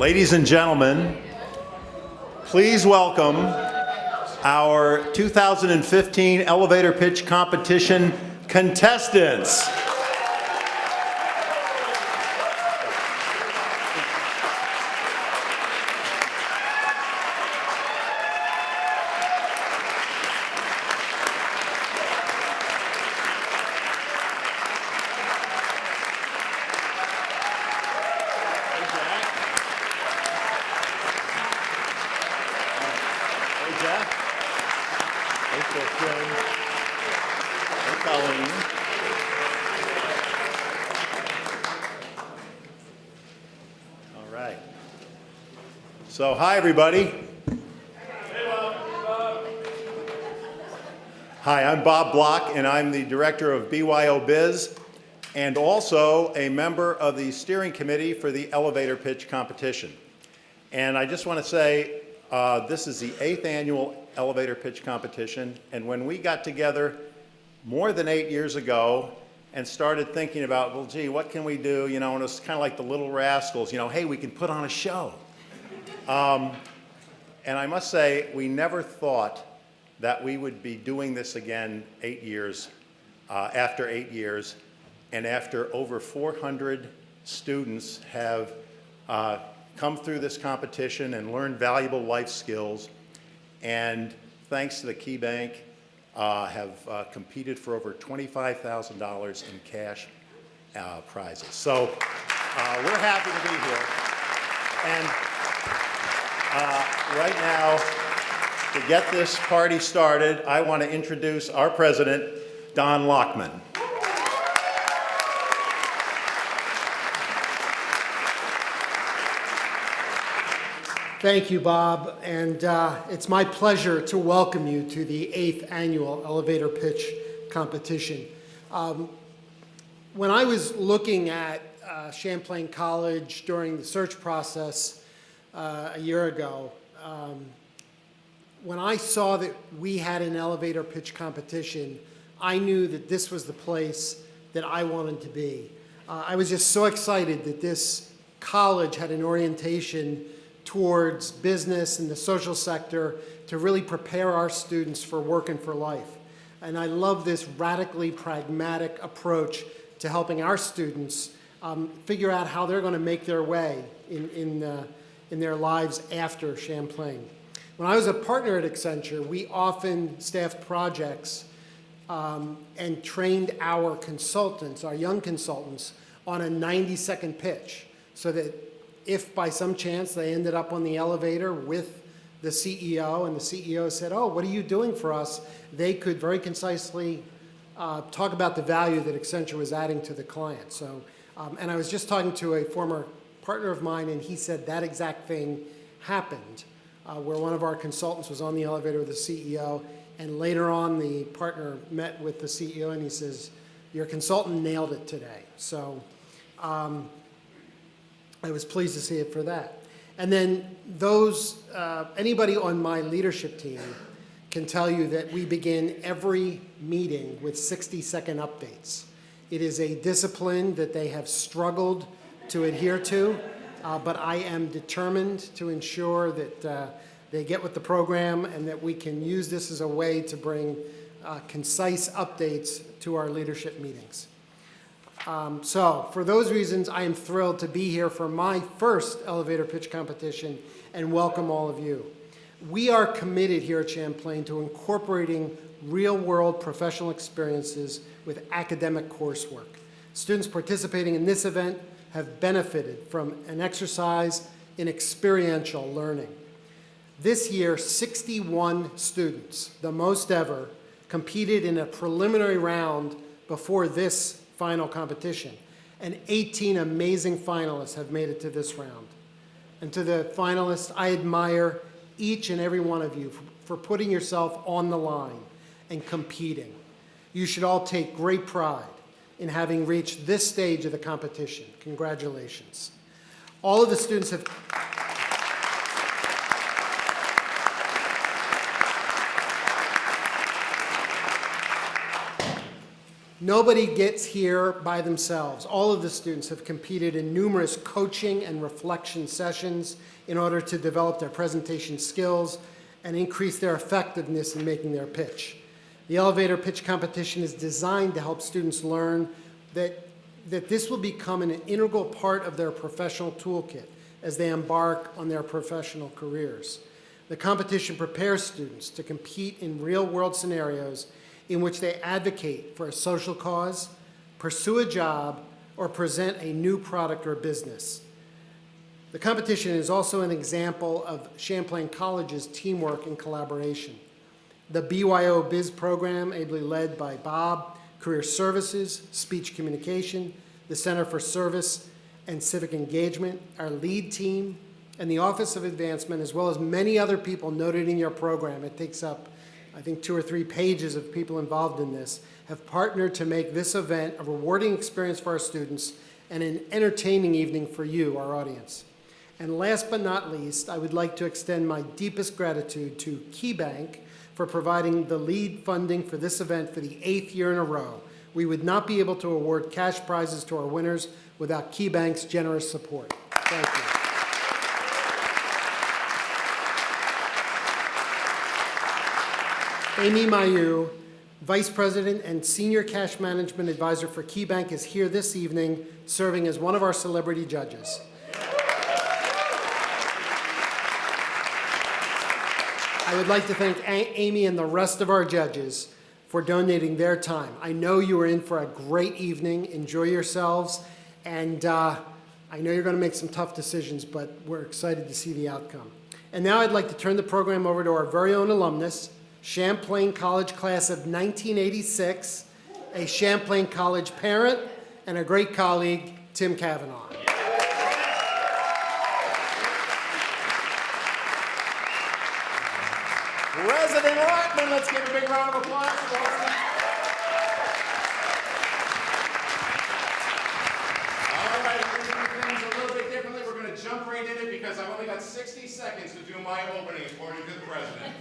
Ladies and gentlemen, please welcome our 2015 elevator pitch competition contestants. All right. So, hi everybody. Hi, I'm Bob Block, and I'm the director of BYOBiz, and also a member of the steering committee for the elevator pitch competition. And I just want to say, this is the 8th annual elevator pitch competition, and when we got together more than 8 years ago and started thinking about, well, gee, what can we do? You know, and it was kind of like the Little Rascals, you know, hey, we can put on a show. And I must say, we never thought that we would be doing this again 8 years, after 8 years, and after over 400 students have come through this competition and learned valuable life skills, and thanks to the Key Bank, have competed for over $25,000 in cash prizes. So we're happy to be here. And right now, to get this party started, I want to introduce our president, Don Lockman. Thank you, Bob, and it's my pleasure to welcome you to the 8th annual elevator pitch competition. When I was looking at Champlain College during the search process a year ago, when I saw that we had an elevator pitch competition, I knew that this was the place that I wanted to be. I was just so excited that this college had an orientation towards business and the social sector to really prepare our students for work and for life. And I love this radically pragmatic approach to helping our students figure out how they're going to make their way in their lives after Champlain. When I was a partner at Accenture, we often staffed projects and trained our consultants, our young consultants, on a 90-second pitch, so that if by some chance they ended up on the elevator with the CEO and the CEO said, oh, what are you doing for us? They could very concisely talk about the value that Accenture was adding to the client. So, and I was just talking to a former partner of mine, and he said that exact thing happened, where one of our consultants was on the elevator with the CEO, and later on the partner met with the CEO and he says, your consultant nailed it today. So I was pleased to see it for that. And then anybody on my leadership team can tell you that we begin every meeting with 60-second updates. It is a discipline that they have struggled to adhere to, but I am determined to ensure that they get with the program and that we can use this as a way to bring concise updates to our leadership meetings. So for those reasons, I am thrilled to be here for my first elevator pitch competition and welcome all of you. We are committed here at Champlain to incorporating real-world professional experiences with academic coursework. Students participating in this event have benefited from an exercise in experiential learning. This year, 61 students, the most ever, competed in a preliminary round before this final competition, and 18 amazing finalists have made it to this round. And to the finalists, I admire each and every one of you for putting yourself on the line and competing. You should all take great pride in having reached this stage of the competition. Congratulations. All of the students have Nobody gets here by themselves. All of the students have competed in numerous coaching and reflection sessions in order to develop their presentation skills and increase their effectiveness in making their pitch. The elevator pitch competition is designed to help students learn that this will become an integral part of their professional toolkit as they embark on their professional careers. The competition prepares students to compete in real-world scenarios in which they advocate for a social cause, pursue a job, or present a new product or business. The competition is also an example of Champlain College's teamwork and collaboration. The BYOBiz program, ably led by Bob, Career Services, Speech Communication, the Center for Service and Civic Engagement, our lead team, and the Office of Advancement, as well as many other people noted in your program. It takes up, I think, 2 or 3 pages of people involved in this, have partnered to make this event a rewarding experience for our students and an entertaining evening for you, our audience. And last but not least, I would like to extend my deepest gratitude to KeyBank for providing the lead funding for this event for the 8th year in a row. We would not be able to award cash prizes to our winners without KeyBank's generous support. Thank you. Amy Mayu, Vice President and Senior Cash Management Advisor for KeyBank, is here this evening serving as one of our celebrity judges. I would like to thank Amy and the rest of our judges for donating their time. I know you are in for a great evening. Enjoy yourselves. And I know you're going to make some tough decisions, but we're excited to see the outcome. And now I'd like to turn the program over to our very own alumnus, Champlain College class of 1986, a Champlain College parent, and a great colleague, Tim Cavanaugh. President Rockman, let's give a big round of applause for President. All right, we're going to do things a little bit differently. We're going to jump right in it because I've only got 60 seconds to do my opening, according to the president.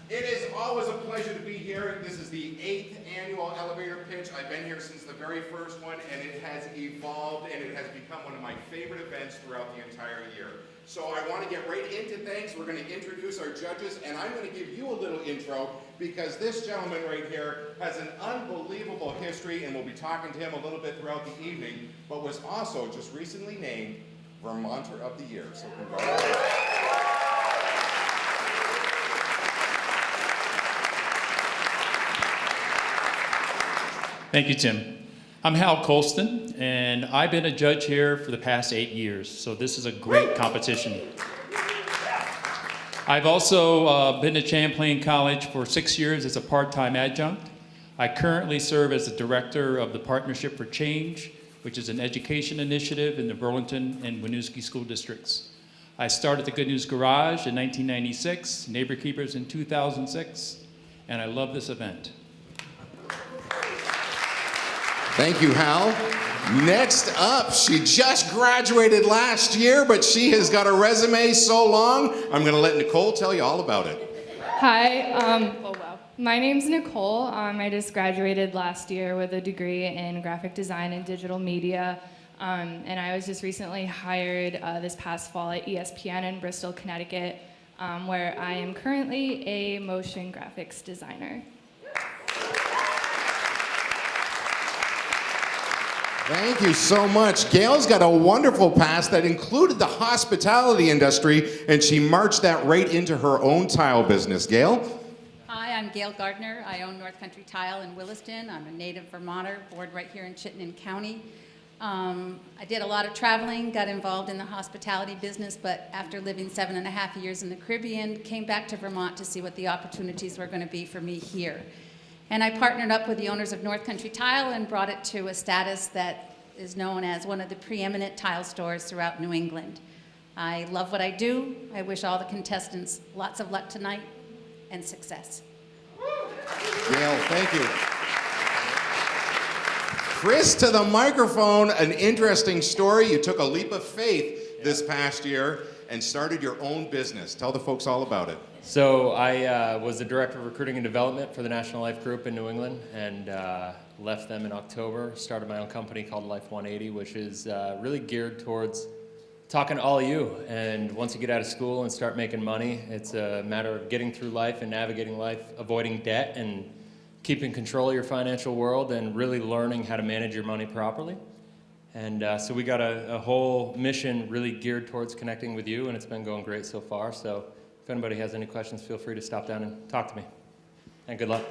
It is always a pleasure to be here. This is the 8th annual elevator pitch. I've been here since the very first one, and it has evolved, and it has become one of my favorite events throughout the entire year. So I want to get right into things. We're going to introduce our judges, and I'm going to give you a little intro because this gentleman right here has an unbelievable history, and we'll be talking to him a little bit throughout the evening, but was also just recently named Vermonter of the Year. So congratulations. Thank you, Tim. I'm Hal Colston, and I've been a judge here for the past 8 years, so this is a great competition. I've also been at Champlain College for 6 years as a part-time adjunct. I currently serve as the director of the Partnership for Change, which is an education initiative in the Burlington and Winooski school districts. I started the Good News Garage in 1996, Neighbor Keepers in 2006, and I love this event. Thank you, Hal. Next up, she just graduated last year, but she has got a resume so long, I'm going to let Nicole tell you all about it. Hi, my name's Nicole. I just graduated last year with a degree in graphic design and digital media, and I was just recently hired this past fall at ESPN in Bristol, Connecticut, where I am currently a motion graphics designer. Thank you so much. Gail's got a wonderful past that included the hospitality industry, and she marched that right into her own tile business. Gail? Hi, I'm Gail Gardner. I own North Country Tile in Williston. I'm a native Vermonter, born right here in Chittenden County. I did a lot of traveling, got involved in the hospitality business, but after living 7.5 years in the Caribbean, came back to Vermont to see what the opportunities were going to be for me here. And I partnered up with the owners of North Country Tile and brought it to a status that is known as one of the preeminent tile stores throughout New England. I love what I do. I wish all the contestants lots of luck tonight and success. Gail, thank you. Chris, to the microphone, an interesting story. You took a leap of faith this past year and started your own business. Tell the folks all about it. So I was the director of recruiting and development for the National Life Group in New England, and left them in October. Started my own company called Life 180, which is really geared towards talking to all of you. And once you get out of school and start making money, it's a matter of getting through life and navigating life, avoiding debt, and keeping control of your financial world, and really learning how to manage your money properly. And so we got a whole mission really geared towards connecting with you, and it's been going great so far. So if anybody has any questions, feel free to stop down and talk to me. And good luck.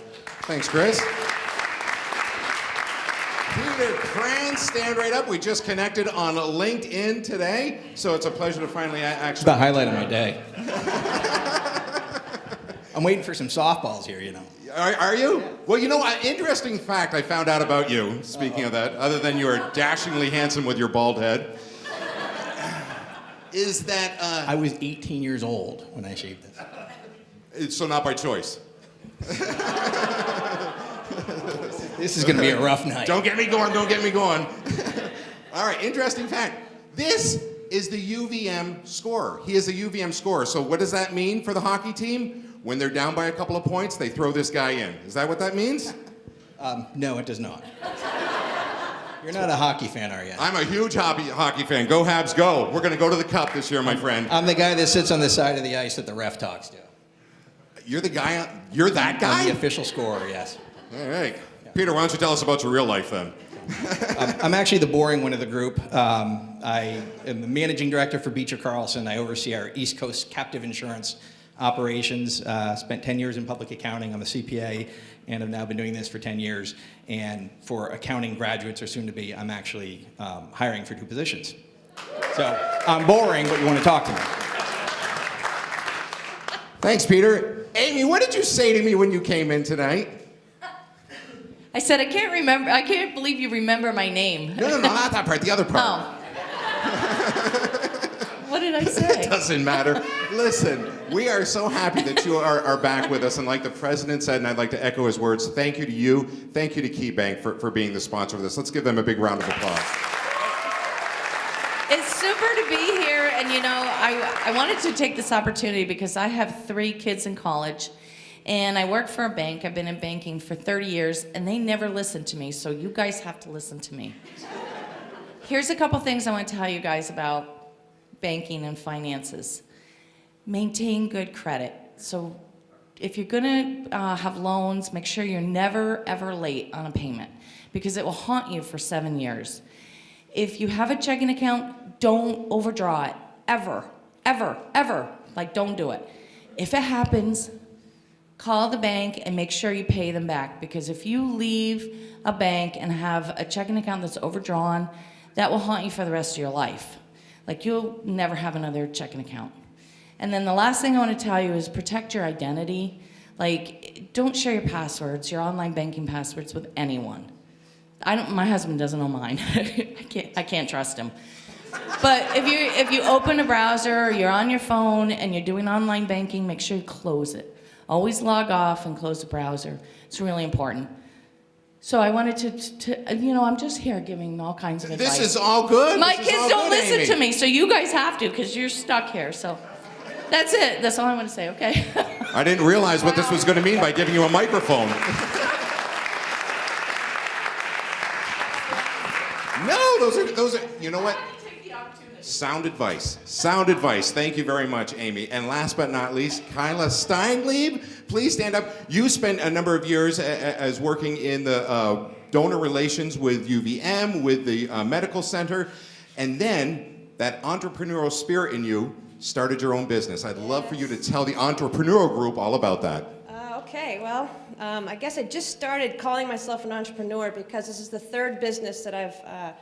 Thanks, Chris. Peter Kranz, stand right up. We just connected on LinkedIn today, so it's a pleasure to finally actually... The highlight of my day. I'm waiting for some softballs here, you know. Are you? Well, you know, an interesting fact I found out about you, speaking of that, other than you are dashingly handsome with your bald head, is that... I was 18 years old when I shaved this. So not by choice. This is going to be a rough night. Don't get me going, don't get me going. All right, interesting fact. This is the UVM scorer. He is a UVM scorer. So what does that mean for the hockey team? When they're down by a couple of points, they throw this guy in. Is that what that means? No, it does not. You're not a hockey fan, are you? I'm a huge hockey fan. Go Habs, go. We're going to go to the Cup this year, my friend. I'm the guy that sits on the side of the ice that the ref talks to. You're the guy, you're that guy? I'm the official scorer, yes. All right. Peter, why don't you tell us about your real life then? I'm actually the boring one of the group. I am the managing director for Beecher Carlson. I oversee our East Coast captive insurance operations. Spent 10 years in public accounting. I'm a CPA, and have now been doing this for 10 years. And for accounting graduates, or soon to be, I'm actually hiring for 2 positions. So I'm boring, but you want to talk to me. Thanks, Peter. Amy, what did you say to me when you came in tonight? I said, I can't believe you remember my name. No, not that part, the other part. Oh. What did I say? It doesn't matter. Listen, we are so happy that you are back with us, and like the president said, and I'd like to echo his words, thank you to you, thank you to KeyBank for being the sponsor of this. Let's give them a big round of applause. It's super to be here, and you know, I wanted to take this opportunity because I have 3 kids in college, and I work for a bank. I've been in banking for 30 years, and they never listen to me, so you guys have to listen to me. Here's a couple things I want to tell you guys about banking and finances. Maintain good credit. So if you're gonna have loans, make sure you're never ever late on a payment, because it will haunt you for 7 years. If you have a checking account, don't overdraw it, ever, ever, ever. Like, don't do it. If it happens, call the bank and make sure you pay them back, because if you leave a bank and have a checking account that's overdrawn, that will haunt you for the rest of your life. Like, you'll never have another checking account. And then the last thing I want to tell you is protect your identity. Like, don't share your passwords, your online banking passwords, with anyone. My husband doesn't know mine. I can't trust him. But if you open a browser, or you're on your phone and you're doing online banking, make sure you close it. Always log off and close the browser. It's really important. So I wanted to you know, I'm just here giving all kinds of advice. This is all good. My kids don't listen to me, so you guys have to, because you're stuck here. So that's it. That's all I want to say, okay? I didn't realize what this was going to mean by giving you a microphone. No, those are, you know what? Sound advice. Sound advice. Thank you very much, Amy. And last but not least, Kyla Steinlieb, please stand up. You spent a number of years as working in the donor relations with UVM, with the medical center, and then that entrepreneurial spirit in you started your own business. I'd love for you to tell the entrepreneurial group all about that. Okay, well, I guess I just started calling myself an entrepreneur because this is the 3rd business that I've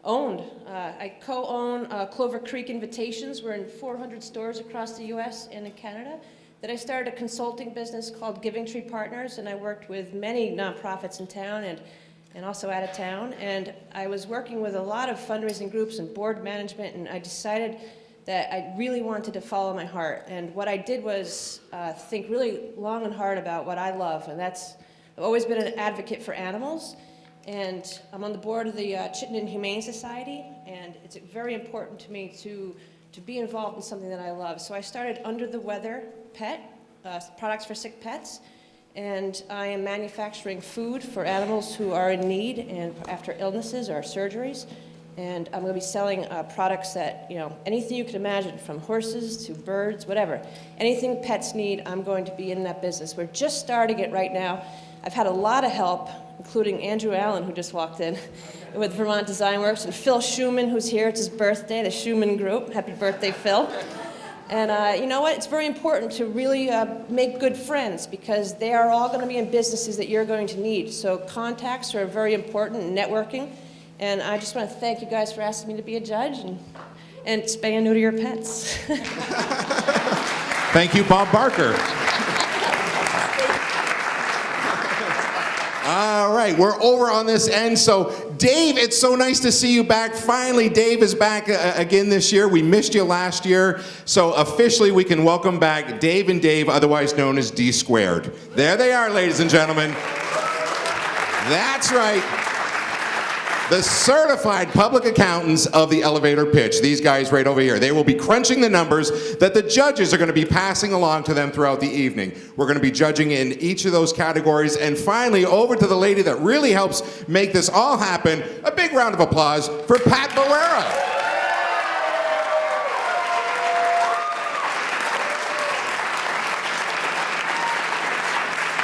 owned. I co-own Clover Creek Invitations. We're in 400 stores across the U.S. and in Canada. Then I started a consulting business called Giving Tree Partners, and I worked with many nonprofits in town and also out of town. And I was working with a lot of fundraising groups and board management, and I decided that I really wanted to follow my heart. And what I did was think really long and hard about what I love, and that's, I've always been an advocate for animals. And I'm on the board of the Chittenden Humane Society, and it's very important to me to be involved in something that I love. So I started Under the Weather Pet, products for sick pets, and I am manufacturing food for animals who are in need and after illnesses or surgeries. And I'm going to be selling products that, anything you can imagine, from horses to birds, whatever. Anything pets need, I'm going to be in that business. We're just starting it right now. I've had a lot of help, including Andrew Allen, who just walked in, with Vermont Design Works, and Phil Schumann, who's here. It's his birthday, the Schumann Group. Happy birthday, Phil. And you know what? It's very important to really make good friends, because they are all going to be in businesses that you're going to need. So contacts are very important, and networking. And I just want to thank you guys for asking me to be a judge and spay and neuter your pets. Thank you, Bob Barker. All right, we're over on this end. So, Dave, it's so nice to see you back. Finally, Dave is back again this year. We missed you last year. So, officially, we can welcome back Dave and Dave, otherwise known as D Squared. There they are, ladies and gentlemen. That's right. The certified public accountants of the elevator pitch, these guys right over here. They will be crunching the numbers that the judges are going to be passing along to them throughout the evening. We're going to be judging in each of those categories. And finally, over to the lady that really helps make this all happen, a big round of applause for Pat Boera.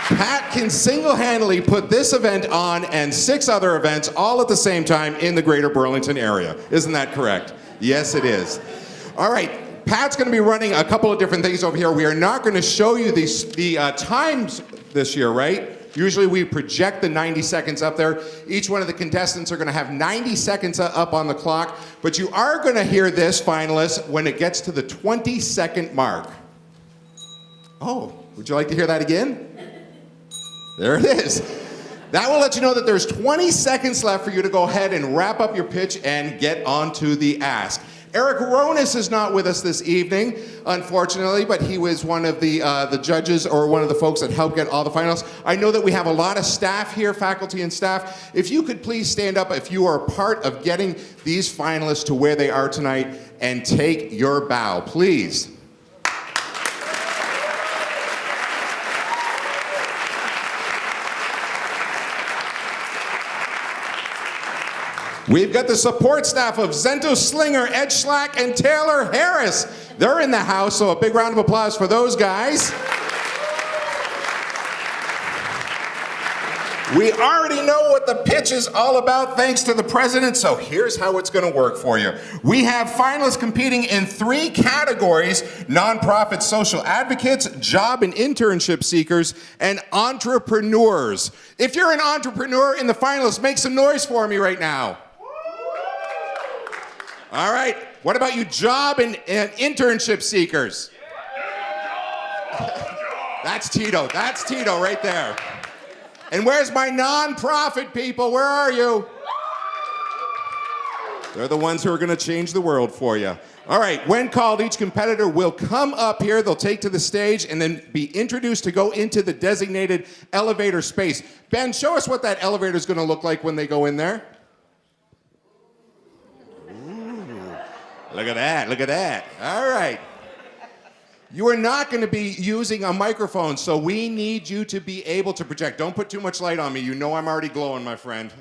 Pat can single-handedly put this event on and 6 other events all at the same time in the greater Burlington area. Isn't that correct? Yes, it is. All right, Pat's going to be running a couple of different things over here. We are not going to show you the times this year, right? Usually we project the 90 seconds up there. Each one of the contestants are going to have 90 seconds up on the clock, but you are going to hear this, finalists, when it gets to the 20-second mark. Oh, would you like to hear that again? There it is. That will let you know that there's 20 seconds left for you to go ahead and wrap up your pitch and get on to the ask. Eric Ronis is not with us this evening, unfortunately, but he was one of the judges, or one of the folks that helped get all the finalists. I know that we have a lot of staff here, faculty and staff. If you could please stand up if you are a part of getting these finalists to where they are tonight, and take your bow, please. We've got the support staff of Zento Slinger, Ed Schlack, and Taylor Harris. They're in the house, so a big round of applause for those guys. We already know what the pitch is all about thanks to the president, so here's how it's going to work for you. We have finalists competing in 3 categories: nonprofit social advocates, job and internship seekers, and entrepreneurs. If you're an entrepreneur in the finalists, make some noise for me right now. All right, what about you job and internship seekers? That's Tito right there. And where's my nonprofit people? Where are you? They're the ones who are going to change the world for you. All right, when called, each competitor will come up here. They'll take to the stage and then be introduced to go into the designated elevator space. Ben, show us what that elevator is going to look like when they go in there. Look at that, look at that. All right. You are not going to be using a microphone, so we need you to be able to project. Don't put too much light on me. You know I'm already glowing, my friend.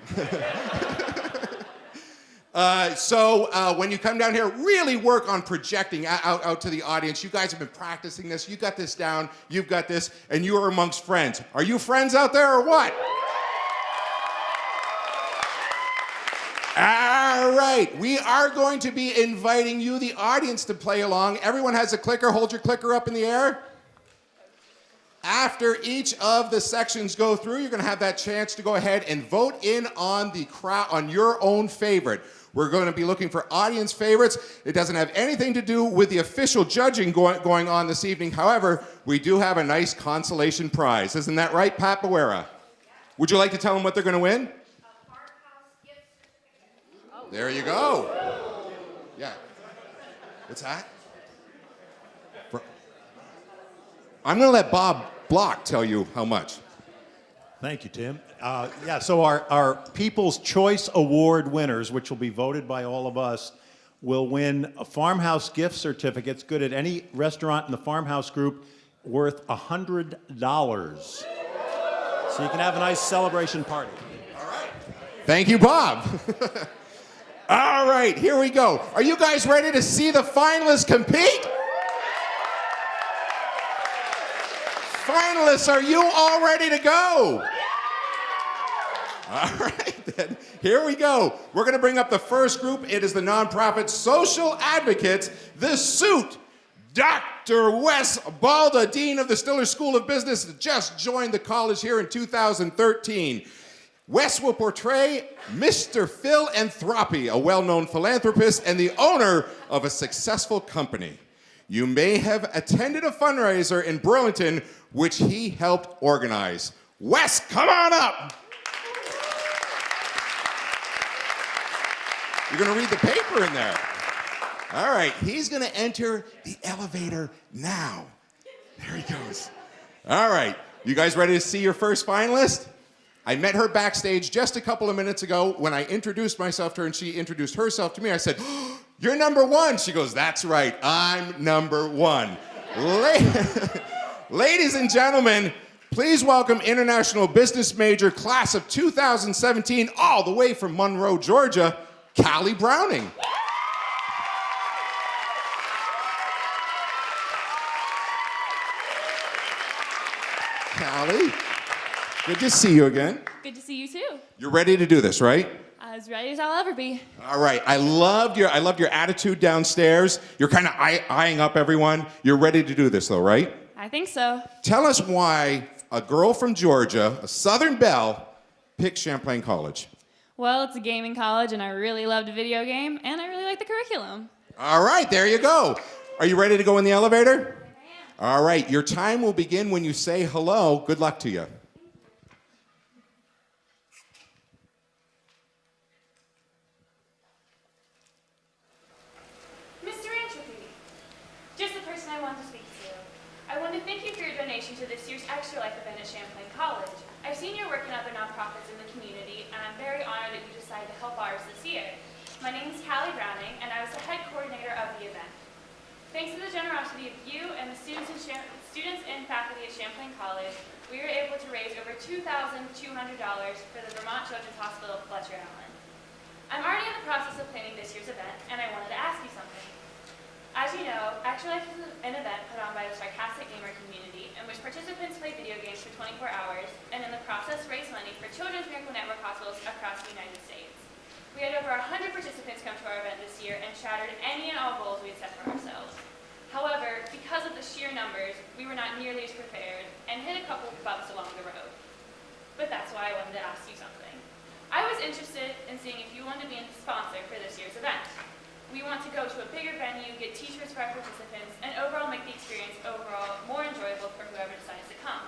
So when you come down here, really work on projecting out to the audience. You guys have been practicing this. You got this down. You've got this. And you are amongst friends. Are you friends out there or what? All right, we are going to be inviting you, the audience, to play along. Everyone has a clicker. Hold your clicker up in the air. After each of the sections go through, you're going to have that chance to go ahead and vote in on the crowd, on your own favorite. We're going to be looking for audience favorites. It doesn't have anything to do with the official judging going on this evening. However, we do have a nice consolation prize. Isn't that right, Pat Boera? Would you like to tell them what they're going to win? There you go. Yeah. What's that? I'm going to let Bob Block tell you how much. Thank you, Tim. Yeah, so our People's Choice Award winners, which will be voted by all of us, will win a Farmhouse gift certificates, good at any restaurant in the Farmhouse group, worth $100. So you can have a nice celebration party. Thank you, Bob. All right, here we go. Are you guys ready to see the finalists compete? Finalists, are you all ready to go? All right, then. Here we go. We're going to bring up the first group. It is the nonprofit Social Advocates, the suit. Dr. Wes Balda, Dean of the Stiller School of Business, just joined the college here in 2013. Wes will portray Mr. Philanthropy, a well-known philanthropist and the owner of a successful company. You may have attended a fundraiser in Burlington, which he helped organize. Wes, come on up. You're going to read the paper in there. All right, he's going to enter the elevator now. There he goes. All right, you guys ready to see your first finalist? I met her backstage just a couple of minutes ago. When I introduced myself to her and she introduced herself to me, I said, oh, you're number one. She goes, that's right, I'm number one. Ladies and gentlemen, please welcome international business major class of 2017, all the way from Monroe, Georgia, Callie Browning. Callie, good to see you again. Good to see you too. You're ready to do this, right? As ready as I'll ever be. All right. I loved your attitude downstairs. You're kind of eyeing up everyone. You're ready to do this, though, right? I think so. Tell us why a girl from Georgia, a Southern belle, picked Champlain College. Well, it's a gaming college, and I really loved a video game, and I really like the curriculum. All right. There you go. Are you ready to go in the elevator? All right. Your time will begin when you say hello. Good luck to you. Mr. Entropy, just the person I wanted to speak to. I want to thank you for your donation to this year's Extra Life event at Champlain College. I've seen your work in other nonprofits in the community, and I'm very honored that you decided to help ours this year. My name is Callie Browning, and I was the head coordinator of the event. Thanks to the generosity of you and the students and faculty at Champlain College, we were able to raise over $2,200 for the Vermont Children's Hospital of Fletcher Allen. I'm already in the process of planning this year's event, and I wanted to ask you something. As you know, Extra Life is an event put on by the sarcastic gamer community in which participants play video games for 24 hours and in the process raise money for Children's Miracle Network hospitals across the United States. We had over 100 participants come to our event this year and shattered any and all goals we had set for ourselves. However, because of the sheer numbers, we were not nearly as prepared and hit a couple bumps along the road. But that's why I wanted to ask you something. I was interested in seeing if you wanted to be a sponsor for this year's event. We want to go to a bigger venue, get t-shirts for our participants, and overall make the experience overall more enjoyable for whoever decides to come.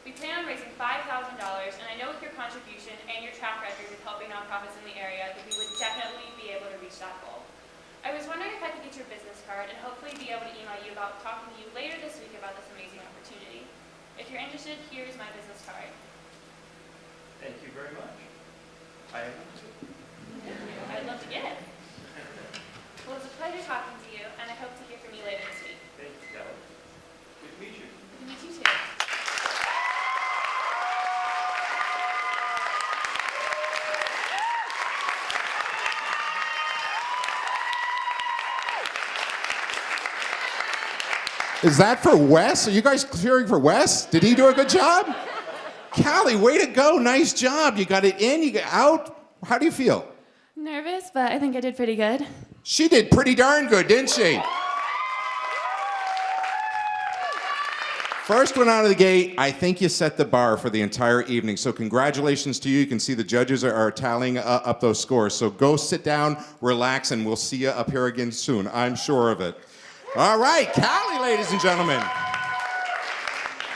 We plan on raising $5,000, and I know with your contribution and your track record with helping nonprofits in the area that we would definitely be able to reach that goal. I was wondering if I could get your business card and hopefully be able to email you about talking to you later this week about this amazing opportunity. If you're interested, here's my business card. Thank you very much. I'd love to get it. Well, it's a pleasure talking to you, and I hope to hear from you later this week. Thank you, Kelly. Good to meet you. Good to meet you too. Is that for Wes? Are you guys cheering for Wes? Did he do a good job? Callie, way to go. Nice job. You got it in, you got out. How do you feel? Nervous, but I think I did pretty good. She did pretty darn good, didn't she? First one out of the gate, I think you set the bar for the entire evening. So congratulations to you. You can see the judges are tallying up those scores. So go sit down, relax, and we'll see you up here again soon. I'm sure of it. All right, Callie, ladies and gentlemen.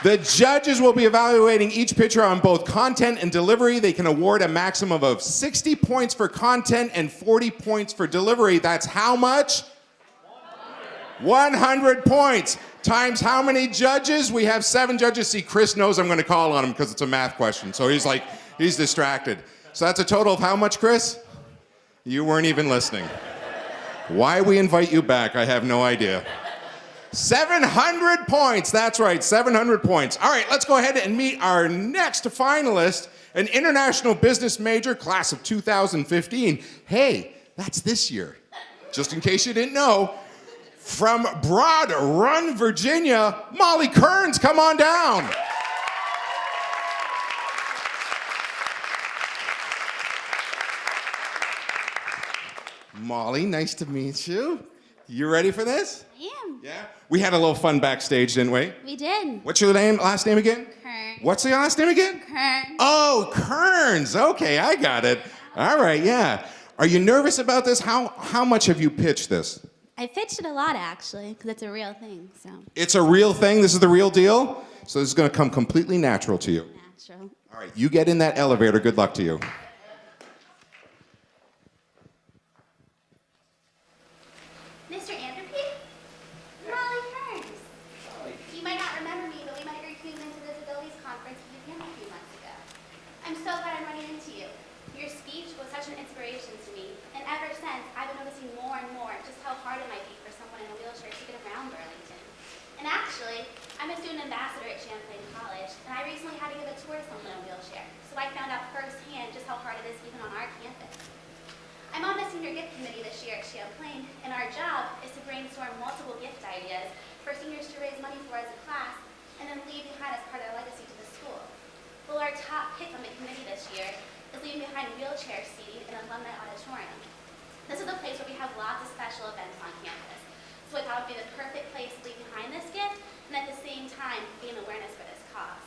The judges will be evaluating each picture on both content and delivery. They can award a maximum of 60 points for content and 40 points for delivery. That's how much? 100 points. Times how many judges? We have 7 judges. See, Chris knows I'm going to call on him because it's a math question. So he's distracted. So that's a total of how much, Chris? You weren't even listening. Why we invite you back, I have no idea. 700 points. That's right, 700 points. All right, let's go ahead and meet our next finalist, an international business major, class of 2015. Hey, that's this year. Just in case you didn't know. From Broad Run, Virginia, Molly Kearns, come on down. Molly, nice to meet you. You ready for this? I am. Yeah? We had a little fun backstage, didn't we? We did. What's your last name again? Kearns. What's your last name again? Kearns. Oh, Kearns. Okay, I got it. All right, yeah. Are you nervous about this? How much have you pitched this? I pitched it a lot, actually, because it's a real thing, so. It's a real thing? This is the real deal? So this is going to come completely natural to you. Natural. All right, you get in that elevator. Good luck to you. Mr. Anderby? Molly Kearns. You might not remember me, but we met at your Human Disabilities Conference in a few months ago. I'm so glad I'm running into you. Your speech was such an inspiration to me, and ever since, I've been noticing more and more just how hard it might be for someone in a wheelchair to get around Burlington. And actually, I'm a student ambassador at Champlain College, and I recently had to give a tour to someone in a wheelchair, so I found out firsthand just how hard it is even on our campus. I'm on the senior gift committee this year at Champlain, and our job is to brainstorm multiple gift ideas for seniors to raise money for as a class, and then leave behind as part of their legacy to the school. Well, our top pick on the committee this year is leaving behind wheelchair seating in an alumni auditorium. This is a place where we have lots of special events on campus, so I thought it would be the perfect place to leave behind this gift, and at the same time, gain awareness for this cause.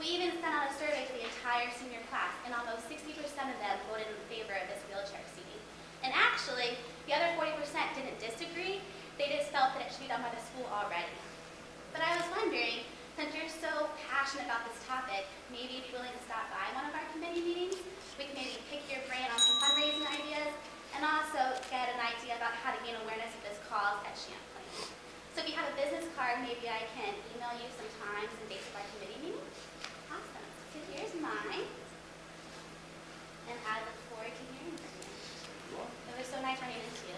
We even sent out a survey to the entire senior class, and almost 60% of them voted in favor of this wheelchair seating. And actually, the other 40% didn't disagree, they just felt that it should be done by the school already. But I was wondering, since you're so passionate about this topic, maybe you'd be willing to stop by one of our committee meetings? We can maybe pick your brain on some fundraising ideas, and also get an idea about how to gain awareness of this cause at Champlain. So if you have a business card, maybe I can email you some times and dates of our committee meeting. Awesome. So here's mine. And I look forward to hearing from you. It was so nice running into you.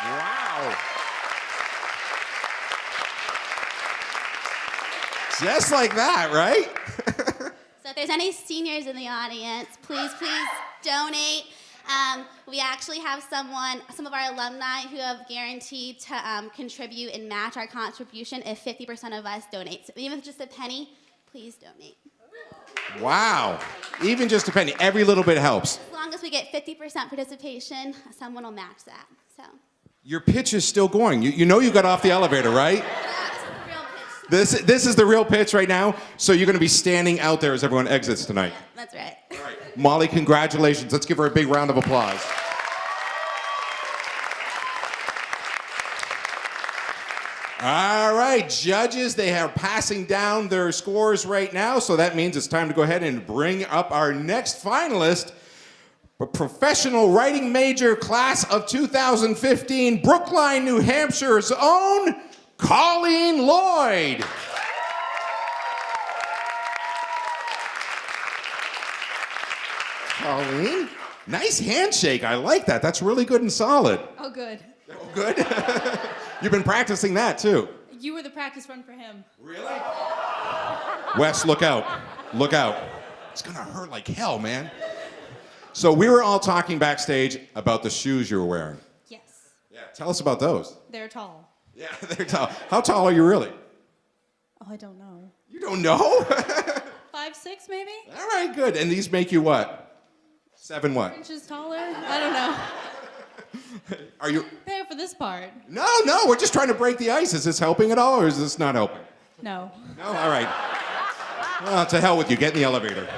Wow. Just like that, right? So if there's any seniors in the audience, please donate. We actually have some of our alumni who have guaranteed to contribute and match our contribution if 50% of us donate. So even if it's just a penny, please donate. Wow. Even just a penny. Every little bit helps. As long as we get 50% participation, someone will match that. So. Your pitch is still going. You know you got off the elevator, right? This is the real pitch right now. So you're going to be standing out there as everyone exits tonight. Yeah, that's right. All right. Molly, congratulations. Let's give her a big round of applause. All right, judges, they are passing down their scores right now, so that means it's time to go ahead and bring up our next finalist, a professional writing major class of 2015, Brookline, New Hampshire's own Colleen Lloyd. Colleen, nice handshake. I like that. That's really good and solid. Oh, good. Oh, good. You've been practicing that too. You were the practice run for him. Really? Wes, look out. Look out. It's gonna hurt like hell, man. So we were all talking backstage about the shoes you were wearing. Yes. Yeah, tell us about those. They're tall. Yeah, they're tall. How tall are you really? Oh, I don't know. You don't know? 5'6", maybe? All right, good. And these make you what? 7 what? 4 inches taller? I don't know. Are you? Prepare for this part. No, we're just trying to break the ice. Is this helping at all, or is this not helping? No. No? All right. Well, to hell with you. Get in the elevator.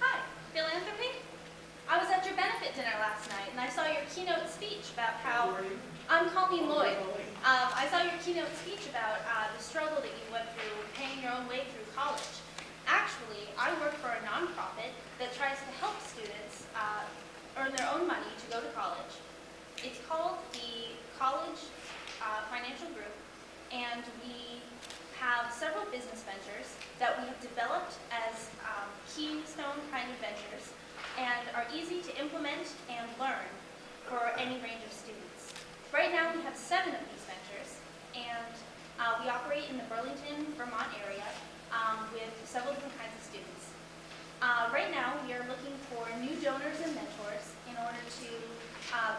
Hi, Philanthropy? I was at your benefit dinner last night, and I saw your keynote speech about how... I'm Colleen Lloyd. I saw your keynote speech about the struggle that you went through paying your own way through college. Actually, I work for a nonprofit that tries to help students earn their own money to go to college. It's called the College Financial Group, and we have several business ventures that we have developed as keystone kind of ventures and are easy to implement and learn for any range of students. Right now we have 7 of these ventures, and we operate in the Burlington, Vermont area with several different kinds of students. Right now we are looking for new donors and mentors in order to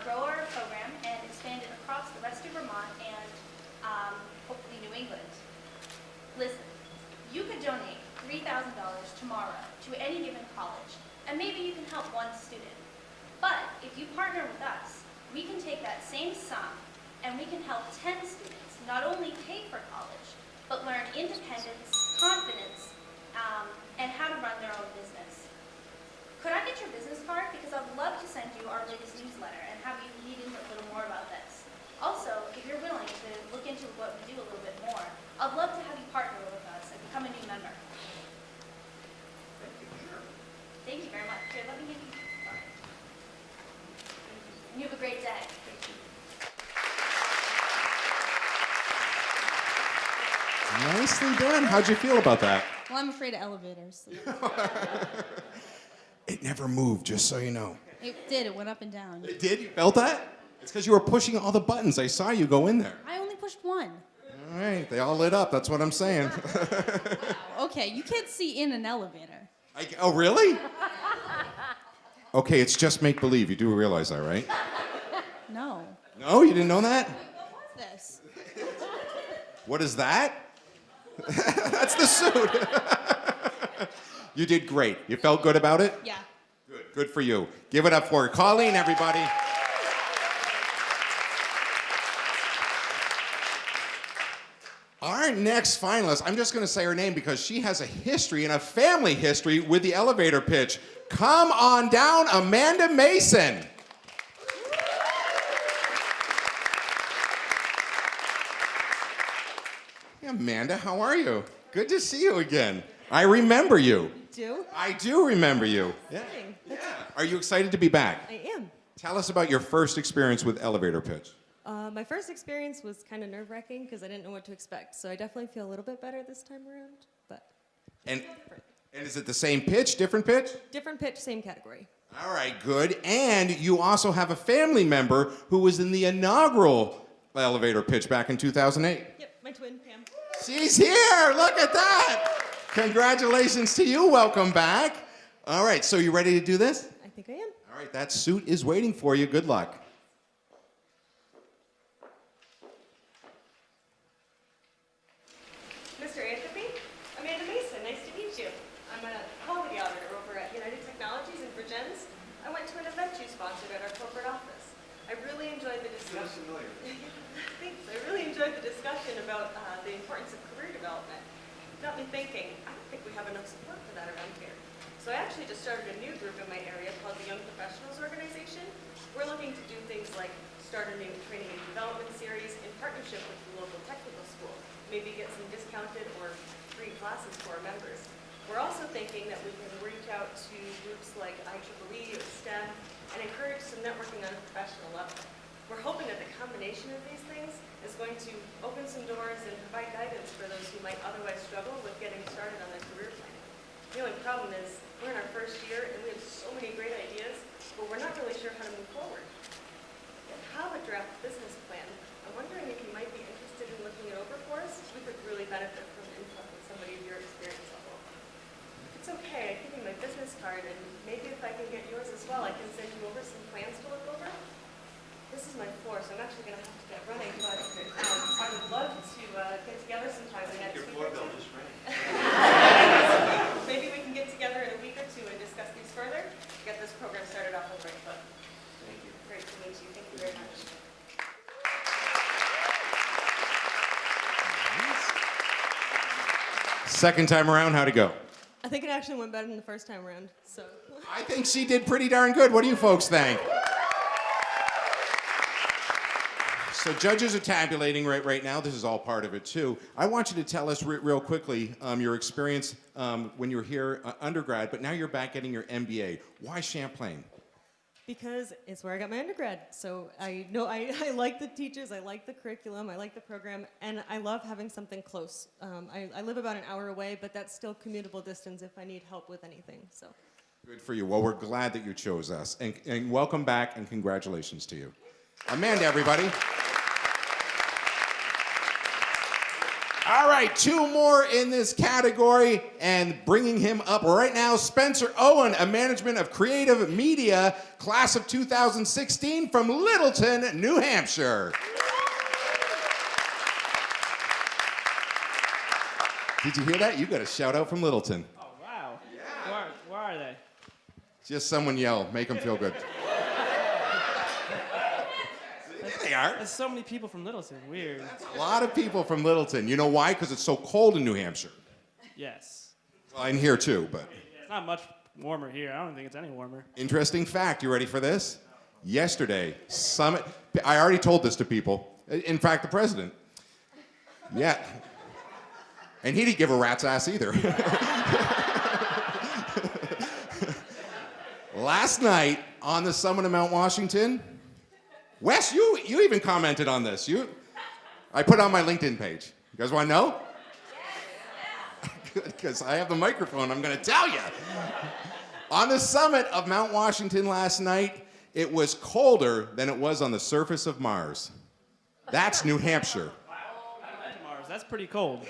grow our program and expand it across the rest of Vermont and hopefully New England. Listen, you could donate $3,000 tomorrow to any given college, and maybe you can help one student. But if you partner with us, we can take that same sum and we can help 10 students not only pay for college, but learn independence, confidence, and how to run their own business. Could I get your business card? Because I'd love to send you our latest newsletter and have you read into a little more about this. Also, if you're willing to look into what we do a little bit more, I'd love to have you partner with us and become a new member. Thank you very much. Here, let me give you the card. And you have a great day. Nicely done. How'd you feel about that? Well, I'm afraid of elevators. So It never moved, just so you know. it did. It went up and down. It did? You felt that? It's because you were pushing all the buttons. I saw you go in there. I only pushed one. All right, they all lit up. That's what I'm saying. Okay, you can't see in an elevator. Oh, really? Okay, it's just make-believe. You do realize that, right? No. No, you didn't know that? What's this? What is that? That's the suit. You did great. You felt good about it? Yeah. Good. Good for you. Give it up for Colleen, everybody. Our next finalist, I'm just going to say her name because she has a history and a family history with the elevator pitch. Come on down, Amanda Mason. Hey, Amanda, how are you? Good to see you again. I remember you. Do? I do remember you. Yeah. Yeah. Are you excited to be back? I am. Tell us about your first experience with elevator pitch. My first experience was kind of nerve-wracking because I didn't know what to expect. So I definitely feel a little bit better this time around. But And is it the same pitch, different pitch? different pitch, same category. All right, good. And you also have a family member who was in the inaugural elevator pitch back in 2008. Yep, my twin, Pam. She's here. Look at that. Congratulations to you. Welcome back. All right, so you ready to do this? I think I am. All right, that suit is waiting for you. Good luck. Mr. Anthony, Amanda Mason, nice to meet you. I'm a quality auditor over at United Technologies in Virgins. I went to an event you sponsored at our corporate office. I really enjoyed the discussion. Thanks. I really enjoyed the discussion about the importance of career development. It got me thinking, I don't think we have enough support for that around here. So I actually just started a new group in my area called the Young Professionals Organization. We're looking to do things like start a new training and development series in partnership with the local technical school. Maybe get some discounted or free classes for our members. We're also thinking that we can reach out to groups like IEEE or STEM and encourage some networking on a professional level. We're hoping that the combination of these things is going to open some doors and provide guidance for those who might otherwise struggle with getting started on their career planning. The only problem is we're in our first year and we have so many great ideas, but we're not really sure how to move forward. We have a draft business plan. I'm wondering if you might be interested in looking it over for us. We could really benefit from input with somebody of your experience level. If it's okay, I give you my business card, and maybe if I can get yours as well, I can send you over some plans to look over. This is my floor, so I'm actually going to have to get running, but I would love to get together sometime in the next week or two. Maybe we can get together in a week or two and discuss these further, get this program started off on the right foot. Thank you. Great to meet you. Thank you very much. Second time around, how'd it go? I think it actually went better than the first time around, so. I think she did pretty darn good. What do you folks think? So judges are tabulating right now. This is all part of it, too. I want you to tell us real quickly your experience when you were here undergrad, but now you're back getting your MBA. Why Champlain? because it's where I got my undergrad. So I know I like the teachers, I like the curriculum, I like the program, and I love having something close. I live about an hour away, but that's still commutable distance if I need help with anything. So. Good for you. Well, we're glad that you chose us. And welcome back and congratulations to you. Amanda, everybody. All right, 2 more in this category, and bringing him up right now, Spencer Owen, a management of creative media, class of 2016 from Littleton, New Hampshire. Did you hear that? You got a shout out from Littleton. Oh, wow. Yeah. Where are they? Just someone yell, make them feel good. There they are. There's so many people from Littleton. Weird. A lot of people from Littleton. You know why? Because it's so cold in New Hampshire. Yes. Well, in here too, but. It's not much warmer here. I don't think it's any warmer. Interesting fact. You ready for this? Yesterday, Summit. I already told this to people. In fact, the president. Yeah. And he didn't give a rat's ass either. Last night on the summit of Mount Washington, Wes, you even commented on this. I put it on my LinkedIn page. You guys want to know? Good, because I have the microphone. I'm going to tell you. On the summit of Mount Washington last night, it was colder than it was on the surface of Mars. That's New Hampshire. I've been to Mars. That's pretty cold.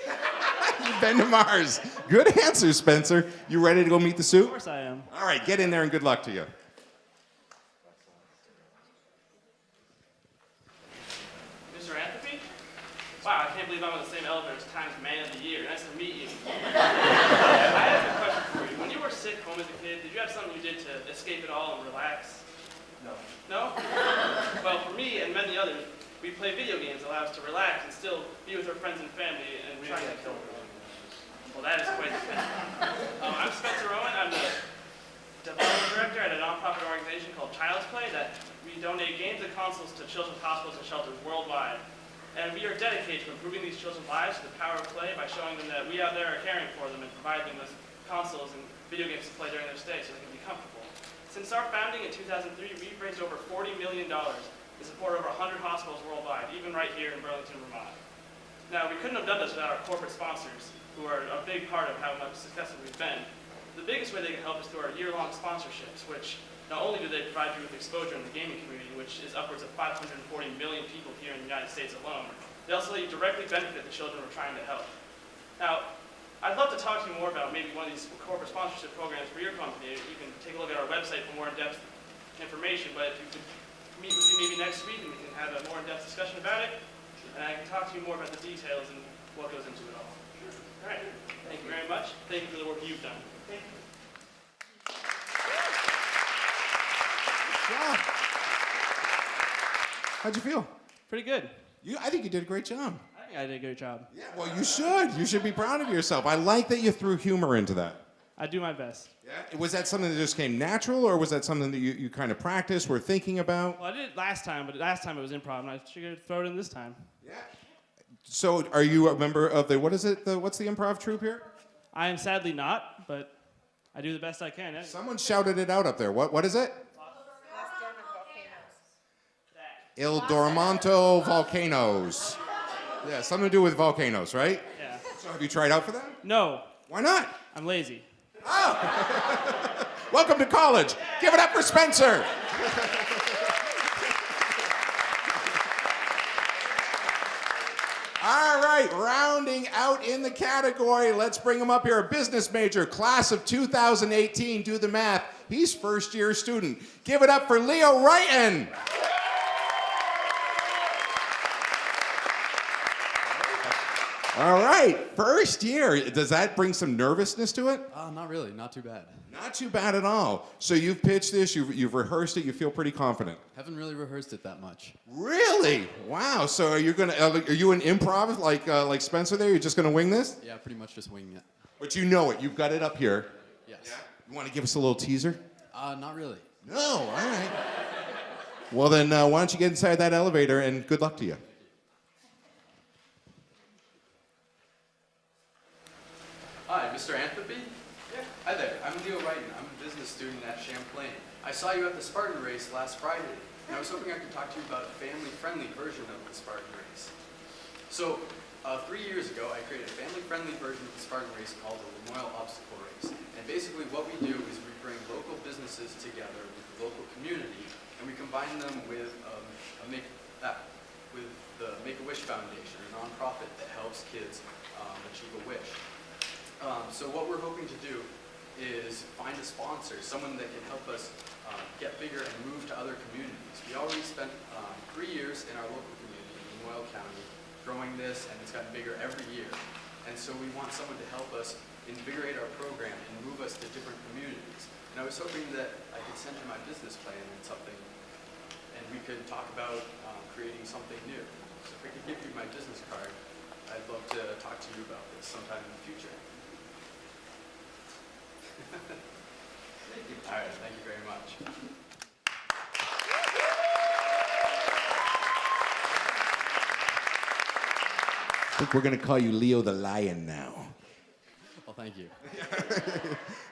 You've been to Mars. Good answer, Spencer. You ready to go meet the suit? Of course I am. All right, get in there and good luck to you. Mr. Anthony? Wow, I can't believe I'm on the same elevator as Times Man of the Year. Nice to meet you. I have a question for you. When you were sick home as a kid, did you have something you did to escape it all and relax? No. No? Well, for me and many others, we play video games that allow us to relax and still be with our friends and family and try to kill them. Well, that is quite the thing. I'm Spencer Owen. I'm the development director at a nonprofit organization called Child's Play that we donate games and consoles to children's hospitals and shelters worldwide. And we are dedicated to improving these children's lives through the power of play by showing them that we out there are caring for them and providing them with consoles and video games to play during their stay so they can be comfortable. Since our founding in 2003, we've raised over $40 million to support over 100 hospitals worldwide, even right here in Burlington, Vermont. Now, we couldn't have done this without our corporate sponsors, who are a big part of how much successful we've been. The biggest way they can help is through our year-long sponsorships, which not only do they provide you with exposure in the gaming community, which is upwards of 540 million people here in the United States alone, they also let you directly benefit the children we're trying to help. Now, I'd love to talk to you more about maybe one of these corporate sponsorship programs for your company. You can take a look at our website for more in-depth information, but if you could meet with me maybe next week and we can have a more in-depth discussion about it, and I can talk to you more about the details and what goes into it all. All right. Thank you very much. Thank you for the work you've done. Thank you. Yeah. How'd you feel? Pretty good. I think you did a great job. I think I did a great job. Yeah, well, you should. You should be proud of yourself. I like that you threw humor into that. I do my best. Yeah. Was that something that just came natural, or was that something that you kind of practiced, were thinking about? Well, I did it last time, but last time it was improv, and I figured I'd throw it in this time. Yeah. So, are you a member of the, what's the improv troupe here? I am sadly not, but I do the best I can. Anyway. Someone shouted it out up there. What is it? Il Dormonto Volcanoes. Yeah, something to do with volcanoes, right? Yeah. So have you tried out for that? No. Why not? I'm lazy. Oh! Welcome to college. Give it up for Spencer. All right, rounding out in the category, let's bring him up here. A business major, class of 2018. Do the math. He's first-year student. Give it up for Leo Wrighton. All right, first year. Does that bring some nervousness to it? Not really, not too bad. Not too bad at all. So you've pitched this, you've rehearsed it, you feel pretty confident. Haven't really rehearsed it that much. Really? Wow. So are you an improv like Spencer there? You're just gonna wing this? Yeah, pretty much just winging it. But you know it. You've got it up here. Yes. Yeah. You want to give us a little teaser? Not really. No. All right. Well then, why don't you get inside that elevator and good luck to you. Hi, Mr. Anthropy? Yeah. Hi there, I'm Leo Wrighton. I'm a business student at Champlain. I saw you at the Spartan race last Friday, and I was hoping I could talk to you about a family-friendly version of the Spartan race. So, 3 years ago, I created a family-friendly version of the Spartan race called the Lemoyle Obstacle Race. And basically what we do is we bring local businesses together with the local community, and we combine them with the Make-A-Wish Foundation, a nonprofit that helps kids achieve a wish. So what we're hoping to do is find a sponsor, someone that can help us get bigger and move to other communities. We already spent 3 years in our local community in Lemoyle County growing this, and it's gotten bigger every year. And so we want someone to help us invigorate our program and move us to different communities. And I was hoping that I could send you my business plan and something, and we could talk about creating something new. So if I could give you my business card, I'd love to talk to you about this sometime in the future. Thank you. All right, thank you very much. I think we're going to call you Leo the Lion now. Well, thank you.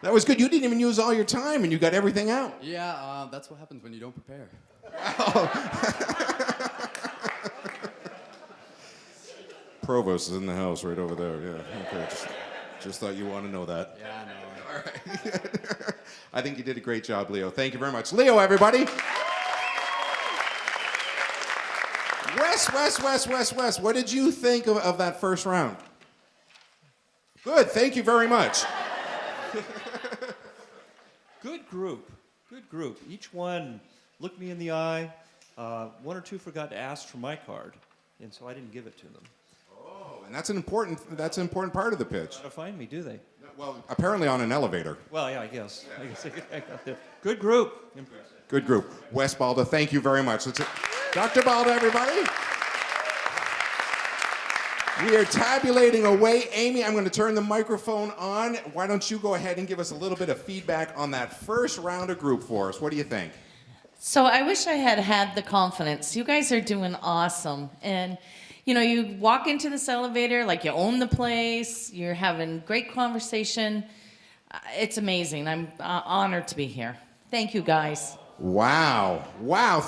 That was good. You didn't even use all your time, and you got everything out. Yeah, that's what happens when you don't prepare. Provost is in the house right over there. Yeah. Okay. Just thought you want to know that. Yeah, I know. All right. I think you did a great job, Leo. Thank you very much. Leo, everybody. Wes, what did you think of that first round? Good, thank you very much. Good group. Each one looked me in the eye. One or two forgot to ask for my card, and so I didn't give it to them. Oh, and that's an important part of the pitch. They don't find me, do they? Well, apparently on an elevator. Well, yeah, I guess I got there. Good group. Impressive. Good group. Wes Balda, thank you very much. Dr. Balda, everybody. We are tabulating away. Amy, I'm going to turn the microphone on. Why don't you go ahead and give us a little bit of feedback on that first round of group for us. What do you think? So I wish I had had the confidence. You guys are doing awesome. And, you know, you walk into this elevator like you own the place. You're having great conversation. It's amazing. I'm honored to be here. Thank you, guys. Wow.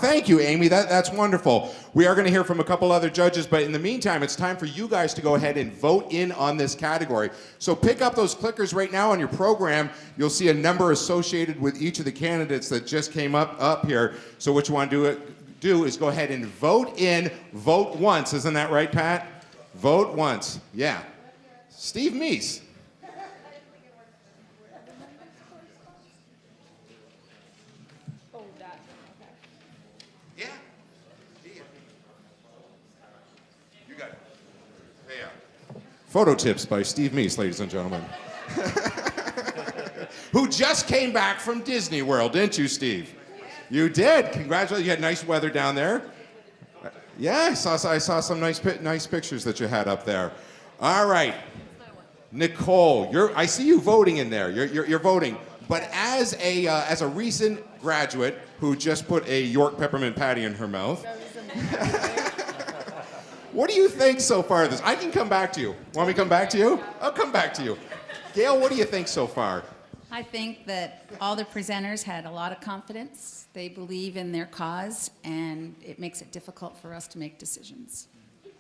Thank you, Amy. That's wonderful. We are going to hear from a couple other judges, but in the meantime, it's time for you guys to go ahead and vote in on this category. So pick up those clickers right now on your program. You'll see a number associated with each of the candidates that just came up here. So what you want to do is go ahead and vote in, vote once. Isn't that right, Pat? Vote once. Yeah. Steve Meese. Photo tips by Steve Meese, ladies and gentlemen. Who just came back from Disney World, didn't you, Steve? You did. Congratulations. You had nice weather down there. Yeah, I saw some nice pictures that you had up there. All right. Nicole, I see you voting in there. You're voting. But as a recent graduate who just put a York peppermint patty in her mouth, what do you think so far of this? I can come back to you. Want me to come back to you? I'll come back to you. Gail, what do you think so far? I think that all the presenters had a lot of confidence. They believe in their cause, and it makes it difficult for us to make decisions.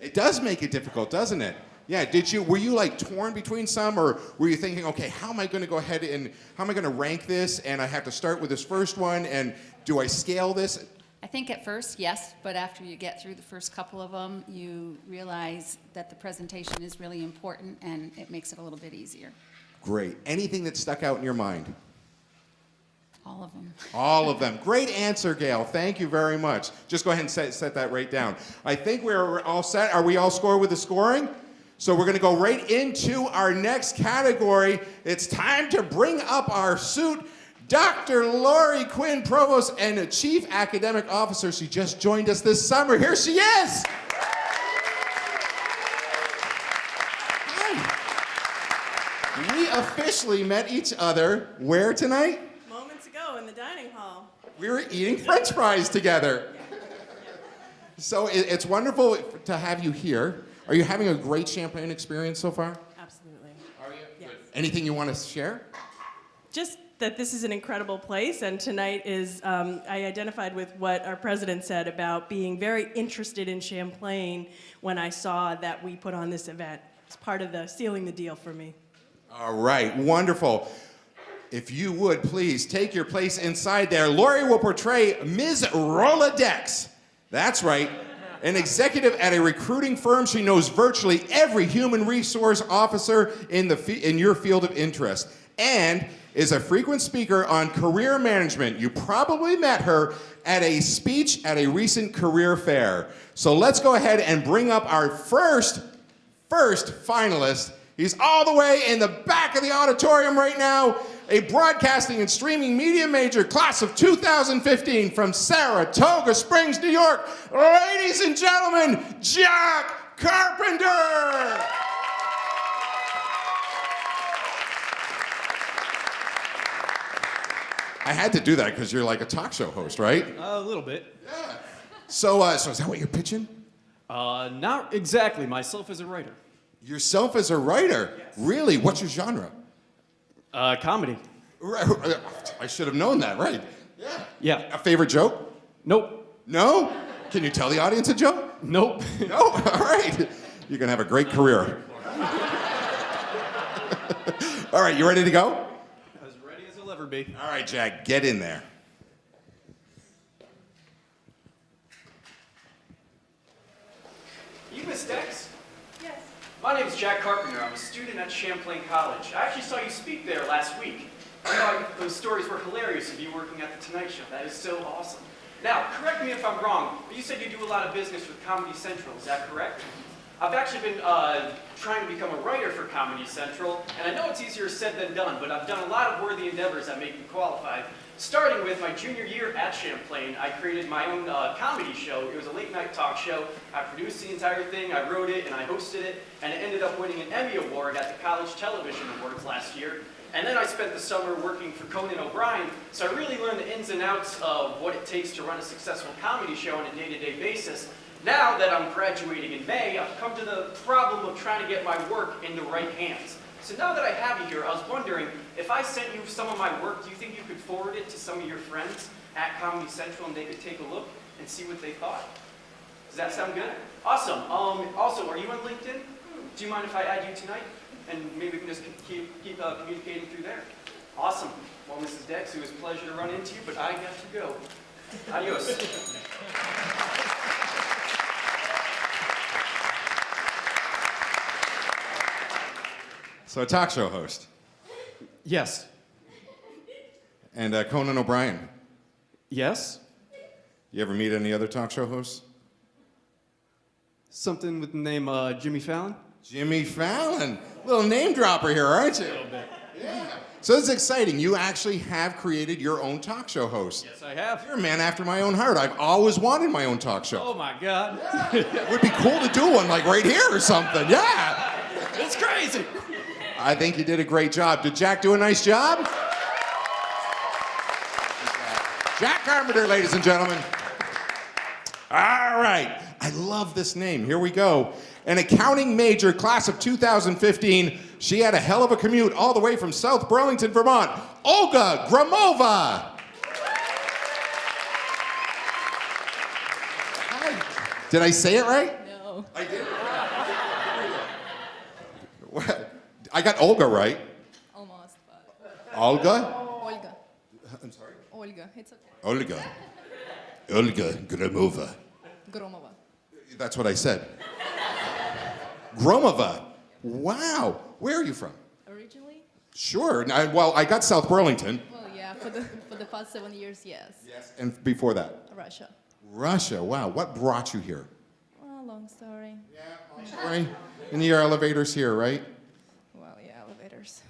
It does make it difficult, doesn't it? Yeah, were you like torn between some, or were you thinking, okay, how am I going to go ahead and how am I going to rank this, and I have to start with this first one, and do I scale this? I think at first, yes, but after you get through the first couple of them, you realize that the presentation is really important, and it makes it a little bit easier. Great. Anything that stuck out in your mind? All of them. All of them. Great answer, Gail. Thank you very much. Just go ahead and set that right down. I think we're all set. Are we all scored with the scoring? So we're going to go right into our next category. It's time to bring up our suit. Dr. Lori Quinn, Provost and Chief Academic Officer. She just joined us this summer. Here she is. Hi. We officially met each other where tonight? Moments ago in the dining hall. We were eating French fries together. So it's wonderful to have you here. Are you having a great Champlain experience so far? Absolutely. Are you? Yes. Anything you want to share? Just that this is an incredible place, and tonight is, I identified with what our president said about being very interested in Champlain when I saw that we put on this event. It's part of the sealing the deal for me. All right, wonderful. If you would please take your place inside there. Lori will portray Ms. Rolodex. That's right. An executive at a recruiting firm. She knows virtually every human resource officer in your field of interest, and is a frequent speaker on career management. You probably met her at a speech at a recent career fair. So let's go ahead and bring up our first finalist. He's all the way in the back of the auditorium right now, a broadcasting and streaming media major, class of 2015 from Saratoga Springs, New York. Ladies and gentlemen, Jack Carpenter! I had to do that because you're like a talk show host, right? A little bit. Yeah. So is that what you're pitching? Not exactly. Myself as a writer. Yourself as a writer? Yes. Really? What's your genre? Comedy. I should have known that, right? Yeah. Yeah. A favorite joke? Nope. No? Can you tell the audience a joke? Nope. No? All right. You're going to have a great career. All right, you ready to go? As ready as I'll ever be. All right, Jack, get in there. You Miss Dex? Yes. My name is Jack Carpenter. I'm a student at Champlain College. I actually saw you speak there last week. I thought those stories were hilarious of you working at The Tonight Show. That is so awesome. Now, correct me if I'm wrong, but you said you do a lot of business with Comedy Central. Is that correct? I've actually been trying to become a writer for Comedy Central, and I know it's easier said than done, but I've done a lot of worthy endeavors that make me qualified. Starting with my junior year at Champlain, I created my own comedy show. It was a late-night talk show. I produced the entire thing, I wrote it, and I hosted it, and it ended up winning an Emmy Award at the College Television Awards last year. And then I spent the summer working for Conan O'Brien, so I really learned the ins and outs of what it takes to run a successful comedy show on a day-to-day basis. Now that I'm graduating in May, I've come to the problem of trying to get my work in the right hands. So now that I have you here, I was wondering, if I sent you some of my work, do you think you could forward it to some of your friends at Comedy Central and they could take a look and see what they thought? Does that sound good? Awesome. Also, are you on LinkedIn? Do you mind if I add you tonight? And maybe we can just keep communicating through there. Awesome. Well, Mrs. Dex, it was a pleasure to run into you, but I got to go. Adios. So a talk show host. Yes. And Conan O'Brien. Yes. You ever meet any other talk show hosts? Something with the name Jimmy Fallon? Jimmy Fallon. Little name dropper here, aren't you? A little bit. Yeah. So it's exciting. You actually have created your own talk show host. Yes, I have. You're a man after my own heart. I've always wanted my own talk show. Oh my God. It would be cool to do one like right here or something. Yeah. It's crazy. I think you did a great job. Did Jack do a nice job? Jack Carpenter, ladies and gentlemen. All right. I love this name. Here we go. An accounting major, class of 2015. She had a hell of a commute all the way from South Burlington, Vermont. Olga Gromova. Hi. Did I say it right? No. I did. I got Olga right. Almost, but... Olga? Olga. I'm sorry? Olga, it's okay. Olga. Olga Gromova. Gromova. That's what I said. Gromova. Wow. Where are you from? Originally? Sure. Well, I got South Burlington. Well, yeah, for the past 7 years, yes. Yes. And before that? Russia. Russia. Wow. What brought you here? Well, long story. Yeah, long story. And your elevators here, right? Well, yeah, elevators.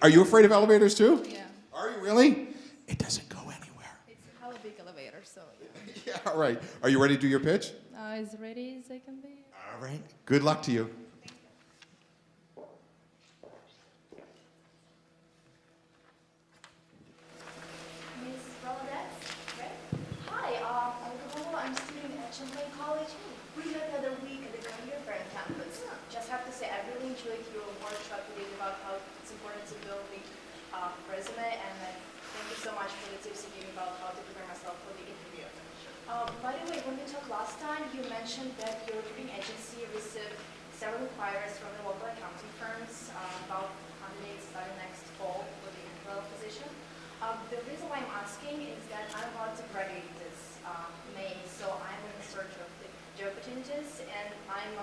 Are you afraid of elevators too? Yeah. Are you really? It doesn't go anywhere. It's a hella big elevator, so yeah. Yeah, all right. Are you ready to do your pitch? As ready as I can be. All right. Good luck to you. Ms. Rolodex, right? Hi, I'm Kamala. I'm a student at Champlain College. We met the other week at the career fair on campus. Just have to say, I really enjoyed your workshop you did about how it's important to build the resume, and thank you so much for the tips you gave me about how to prepare myself for the interview. By the way, when we talked last time, you mentioned that your recruiting agency received several inquiries from the local accounting firms about candidates starting next fall for the entry-level position. The reason why I'm asking is that I'm about to graduate this May, so I'm in search of the job opportunities, and I'm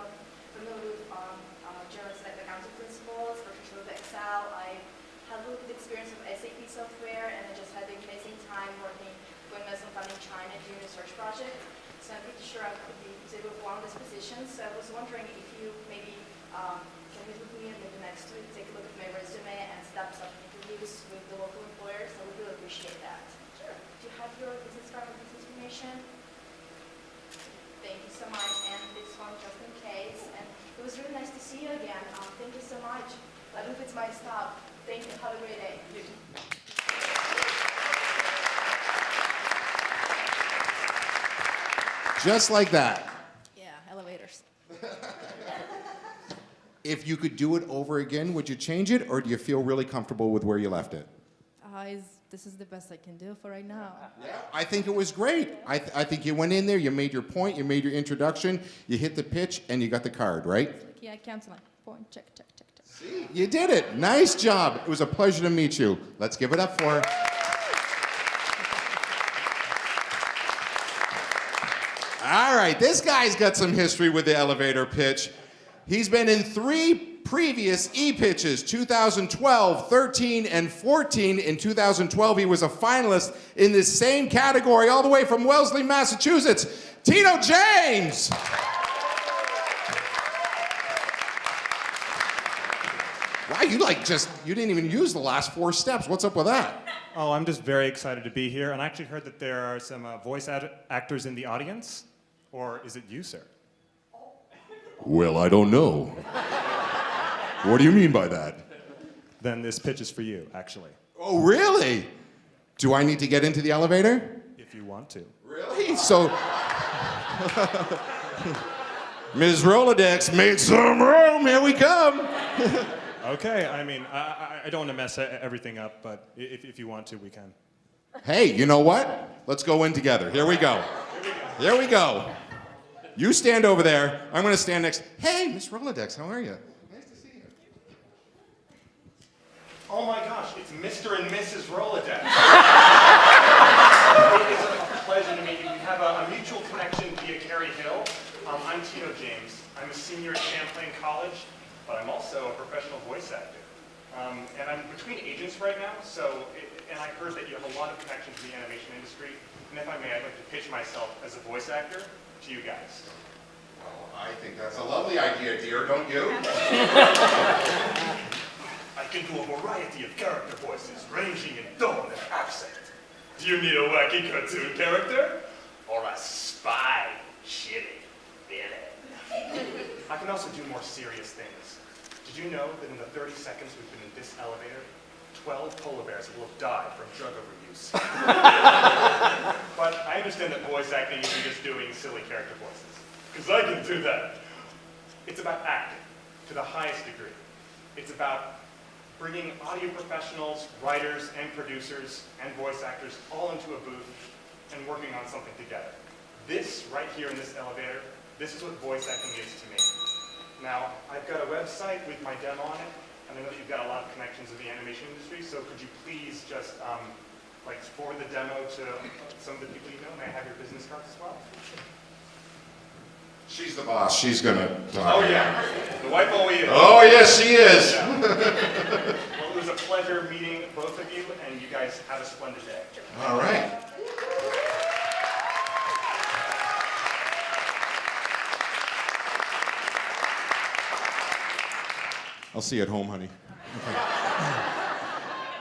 familiar with general select accounting principles, proficient with Excel. I have a little bit of experience with SAP software, and I just had an amazing time working for investment fund in China during the search project. So I'm pretty sure I could be suitable for one of these positions. So I was wondering if you maybe can meet with me maybe next week, take a look at my resume, and set up some interviews with the local employers. I would really appreciate that. Sure. Do you have your business card and business information? Thank you so much. And this one just in case. And it was really nice to see you again. Thank you so much. I hope it's my stop. Thank you. Have a great day. Just like that. Yeah, elevators. If you could do it over again, would you change it, or do you feel really comfortable with where you left it? This is the best I can do for right now. I think it was great. I think you went in there, you made your point, you made your introduction, you hit the pitch, and you got the card, right? Yeah, counseling. Point, check. You did it. Nice job. It was a pleasure to meet you. Let's give it up for her. All right, this guy's got some history with the elevator pitch. He's been in 3 previous e-pitches, 2012, 13, and 14. In 2012, he was a finalist in this same category, all the way from Wellesley, Massachusetts, Tito James. Wow, you didn't even use the last 4 steps. What's up with that? Oh, I'm just very excited to be here, and I actually heard that there are some voice actors in the audience. Or is it you, sir? Well, I don't know. What do you mean by that? Then this pitch is for you, actually. Oh, really? Do I need to get into the elevator? If you want to. Really? So, Ms. Rolodex, make some room. Here we come. Okay, I mean, I don't want to mess everything up, but if you want to, we can. Hey, you know what? Let's go in together. Here we go. Here we go. You stand over there. I'm going to stand next. Hey, Miss Rolodex, how are you? Nice to see you. Oh my gosh, it's Mr. and Mrs. Rolodex. It is a pleasure to meet you. We have a mutual connection via Carey Hill. I'm Tito James. I'm a senior at Champlain College, but I'm also a professional voice actor. And I'm between agents right now, and I heard that you have a lot of connections to the animation industry. And if I may, I'd like to pitch myself as a voice actor to you guys. Oh, I think that's a lovely idea, dear, don't you? I can do a variety of character voices, ranging in tone and accent. Do you need a wacky cartoon character? Or a spy shitty villain? I can also do more serious things. Did you know that in the 30 seconds we've been in this elevator, 12 polar bears will have died from drug overuse? But I understand that voice acting isn't just doing silly character voices, because I can do that. It's about acting to the highest degree. It's about bringing audio professionals, writers, and producers, and voice actors all into a booth and working on something together. This, right here in this elevator, this is what voice acting is to me. Now, I've got a website with my demo on it, and I know that you've got a lot of connections in the animation industry, so could you please just forward the demo to some of the people you know? May I have your business cards as well? She's the boss. She's gonna talk. Oh yeah, the wife always is. Oh yes, she is. Yeah. Well, it was a pleasure meeting both of you, and you guys have a splendid day. All right. I'll see you at home, honey. Okay.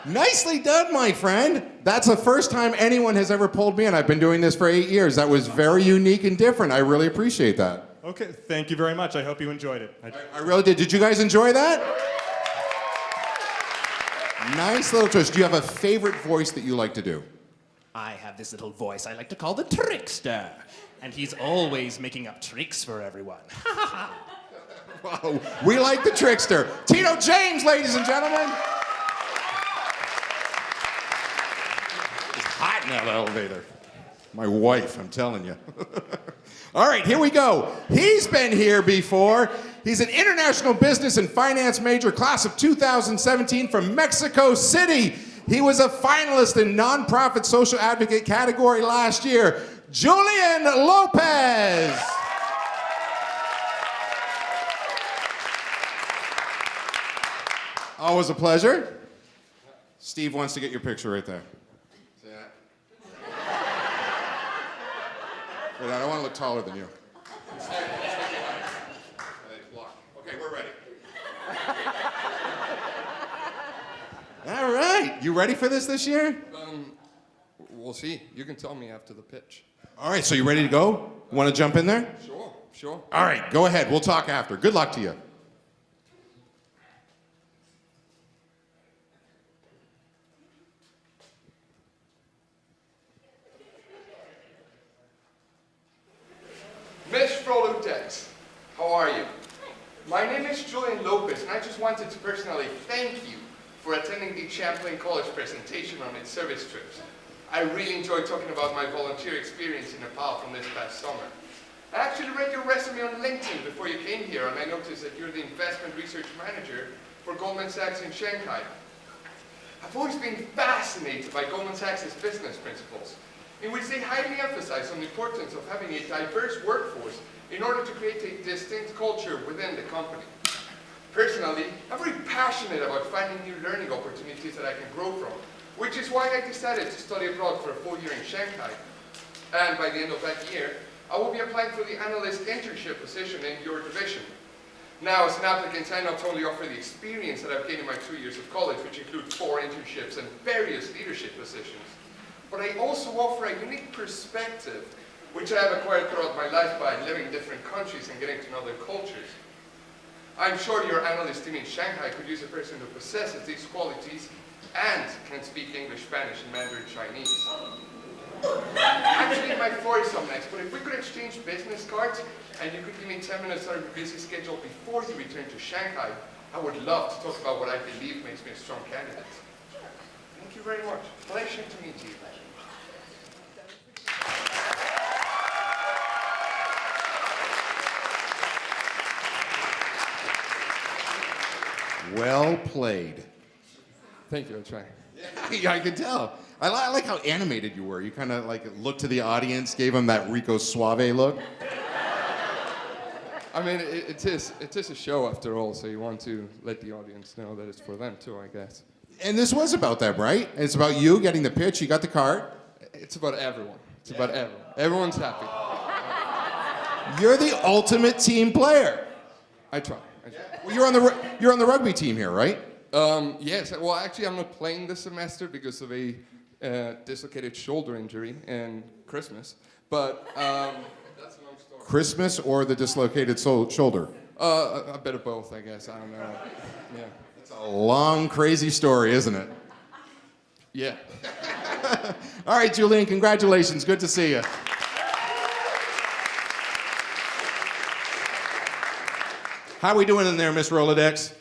Nicely done, my friend. That's the first time anyone has ever pulled me, and I've been doing this for 8 years. That was very unique and different. I really appreciate that. Okay, thank you very much. I hope you enjoyed it. I really did. Did you guys enjoy that? Nice little twist. Do you have a favorite voice that you like to do? I have this little voice I like to call the trickster, and he's always making up tricks for everyone. Wow, we like the trickster. Tito James, ladies and gentlemen. Yeah, the elevator. My wife, I'm telling you. All right, here we go. He's been here before. He's an international business and finance major, class of 2017 from Mexico City. He was a finalist in nonprofit social advocate category last year. Julian Lopez. Always a pleasure. Steve wants to get your picture right there. See that? Wait, I don't want to look taller than you. Okay, we're ready. All right. You ready for this year? We'll see. You can tell me after the pitch. All right, so you ready to go? Want to jump in there? Sure. All right, go ahead. We'll talk after. Good luck to you. Miss Frolutex, how are you? My name is Julian Lopez, and I just wanted to personally thank you for attending the Champlain College presentation on its service trips. I really enjoyed talking about my volunteer experience in Nepal from this past summer. I actually read your resume on LinkedIn before you came here, and I noticed that you're the investment research manager for Goldman Sachs in Shanghai. I've always been fascinated by Goldman Sachs' business principles, in which they highly emphasize on the importance of having a diverse workforce in order to create a distinct culture within the company. Personally, I'm very passionate about finding new learning opportunities that I can grow from, which is why I decided to study abroad for a full year in Shanghai. And by the end of that year, I will be applying for the analyst internship position in your division. Now, as an applicant, I not only offer the experience that I've gained in my 2 years of college, which include 4 internships and various leadership positions, but I also offer a unique perspective, which I have acquired throughout my life by living in different countries and getting to know their cultures. I'm sure your analyst team in Shanghai could use a person who possesses these qualities and can speak English, Spanish, and Mandarin Chinese. Actually, my floor is up next, but if we could exchange business cards and you could give me 10 minutes out of your busy schedule before you return to Shanghai, I would love to talk about what I believe makes me a strong candidate. Thank you very much. Pleasure to meet you. Well played. Thank you, I'll try. Yeah, I could tell. I like how animated you were. You kind of like looked to the audience, gave them that Rico Suave look. I mean, it is a show after all, so you want to let the audience know that it's for them too, I guess. And this was about that, right? It's about you getting the pitch, you got the card. It's about everyone. It's about everyone. Everyone's happy. You're the ultimate team player. I try. Well, you're on the rugby team here, right? Yes. Well, actually, I'm not playing this semester because of a dislocated shoulder injury and Christmas. But that's a long story. Christmas or the dislocated shoulder? A bit of both, I guess. I don't know. Yeah. It's a long, crazy story, isn't it? Yeah. All right, Julian, congratulations. Good to see you. How we doing in there, Miss Rolodex?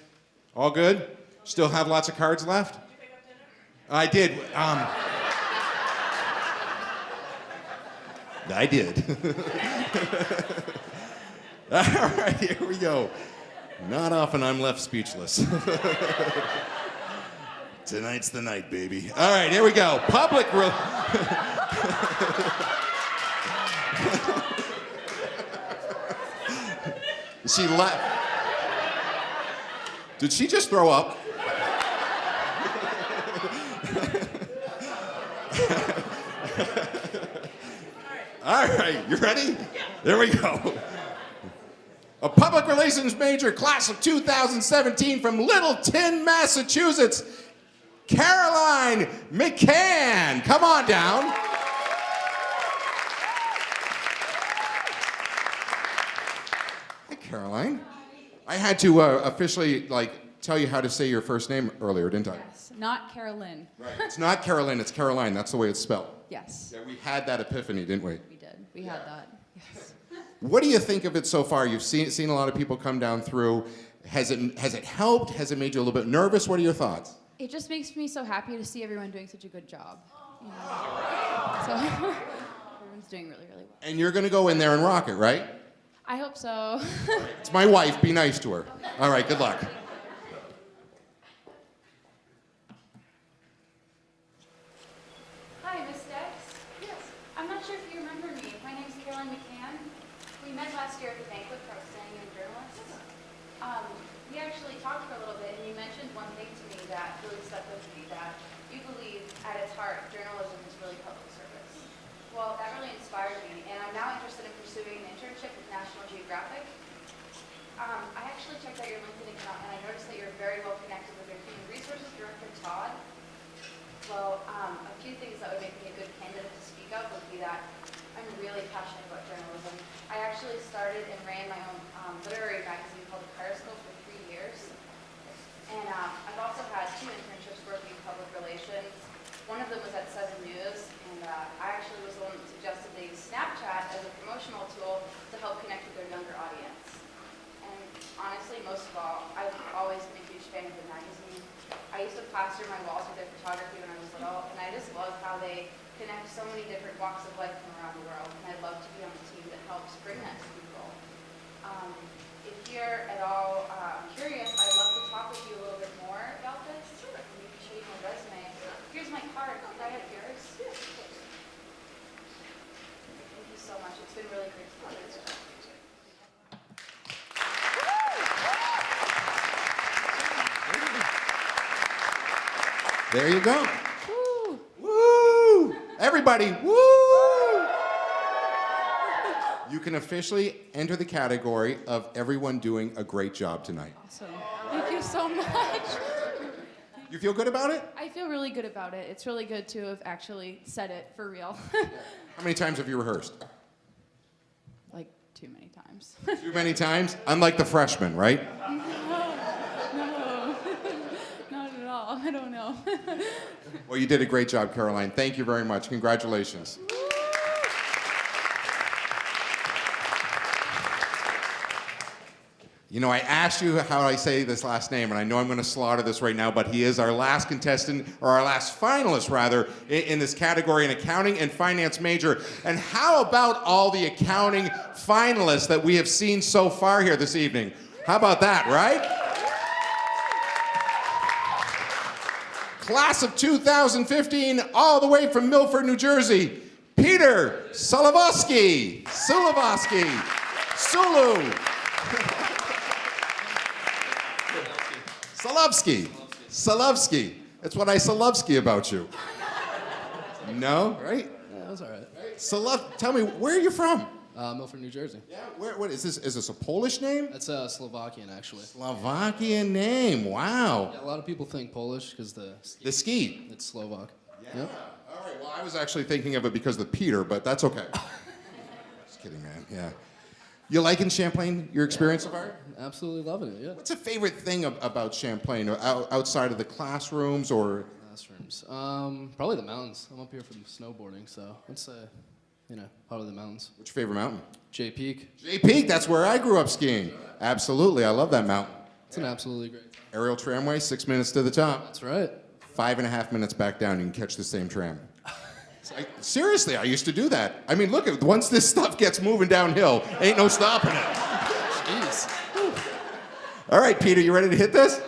All good? Still have lots of cards left? Did you pick up dinner? I did. I did. All right, here we go. Not often I'm left speechless. Tonight's the night, baby. All right, here we go. She left. Did she just throw up? All right, you ready? There we go. A public relations major, class of 2017 from Littleton, Massachusetts, Caroline McCann. Come on down. Hi, Caroline. I had to officially tell you how to say your first name earlier, didn't I? Yes, not Carolyn. Right. It's not Carolyn, it's Caroline. That's the way it's spelled. Yes. Yeah, we had that epiphany, didn't we? We did. We had that. Yes. What do you think of it so far? You've seen a lot of people come down through. Has it helped? Has it made you a little bit nervous? What are your thoughts? It just makes me so happy to see everyone doing such a good job. So everyone's doing really, really well. And you're going to go in there and rock it, right? I hope so. It's my wife. Be nice to her. All right, good luck. Hi, Miss Dex. Yes. I'm not sure if you remember me. My name's Caroline McCann. We met last year at the banquet for outstanding young journalists. We actually talked for a little bit, and you mentioned one thing to me that really stuck with me, that you believe at its heart journalism is really public service. Well, that really inspired me, and I'm now interested in pursuing an internship with National Geographic. I actually checked out your LinkedIn account, and I noticed that you're very well connected with your human resources director, Todd. Well, a few things that would make me a good candidate to speak of would be that I'm really passionate about journalism. I actually started and ran my own literary magazine called Periscope for 3 years. And I've also had 2 internships working in public relations. One of them was at 7 News, and I actually was the one that suggested they use Snapchat as a promotional tool to help connect with their younger audience. And honestly, most of all, I've always been a huge fan of the magazine. I used to plaster my walls with their photography when I was little, and I just love how they connect so many different walks of life from around the world, and I'd love to be on a team that helps bring that to people. If you're at all curious, I'd love to talk with you a little bit more about this. Sure. Maybe show you my resume. Here's my card. Could I have yours? Yes, of course. Thank you so much. It's been really great to talk to you. There you go. Woo! Woo! Everybody, woo! You can officially enter the category of everyone doing a great job tonight. Awesome. Thank you so much. You feel good about it? I feel really good about it. It's really good to have actually said it for real. How many times have you rehearsed? Like too many times. Too many times? Unlike the freshmen, right? No, not at all. I don't know. Well, you did a great job, Caroline. Thank you very much. Congratulations. You know, I asked you how I say this last name, and I know I'm going to slaughter this right now, but he is our last contestant, or our last finalist, rather, in this category, an accounting and finance major. And how about all the accounting finalists that we have seen so far here this evening? How about that, right? Class of 2015, all the way from Milford, New Jersey, Peter Solovsky. Solovsky. That's what I Solovsky about you. No, right? Yeah, that was all right. Tell me, where are you from? Milford, New Jersey. Yeah, what is this? Is this a Polish name? That's Slovakian, actually. Slovakian name, wow. Yeah, a lot of people think Polish because the ski. It's Slovak. Yeah. All right, well, I was actually thinking of it because of Peter, but that's okay. Just kidding, man, yeah. You liking Champlain, your experience so far? Absolutely loving it, yeah. What's a favorite thing about Champlain, outside of the classrooms or? Classrooms. Probably the mountains. I'm up here for the snowboarding, so I'd say, probably the mountains. What's your favorite mountain? Jay Peak. Jay Peak, that's where I grew up skiing. Absolutely, I love that mountain. It's an absolutely great time. Aerial tramway, 6 minutes to the top. That's right. 5.5 minutes back down, you can catch the same tram. Seriously, I used to do that. I mean, look, once this stuff gets moving downhill, ain't no stopping it. Jeez. All right, Peter, you ready to hit this?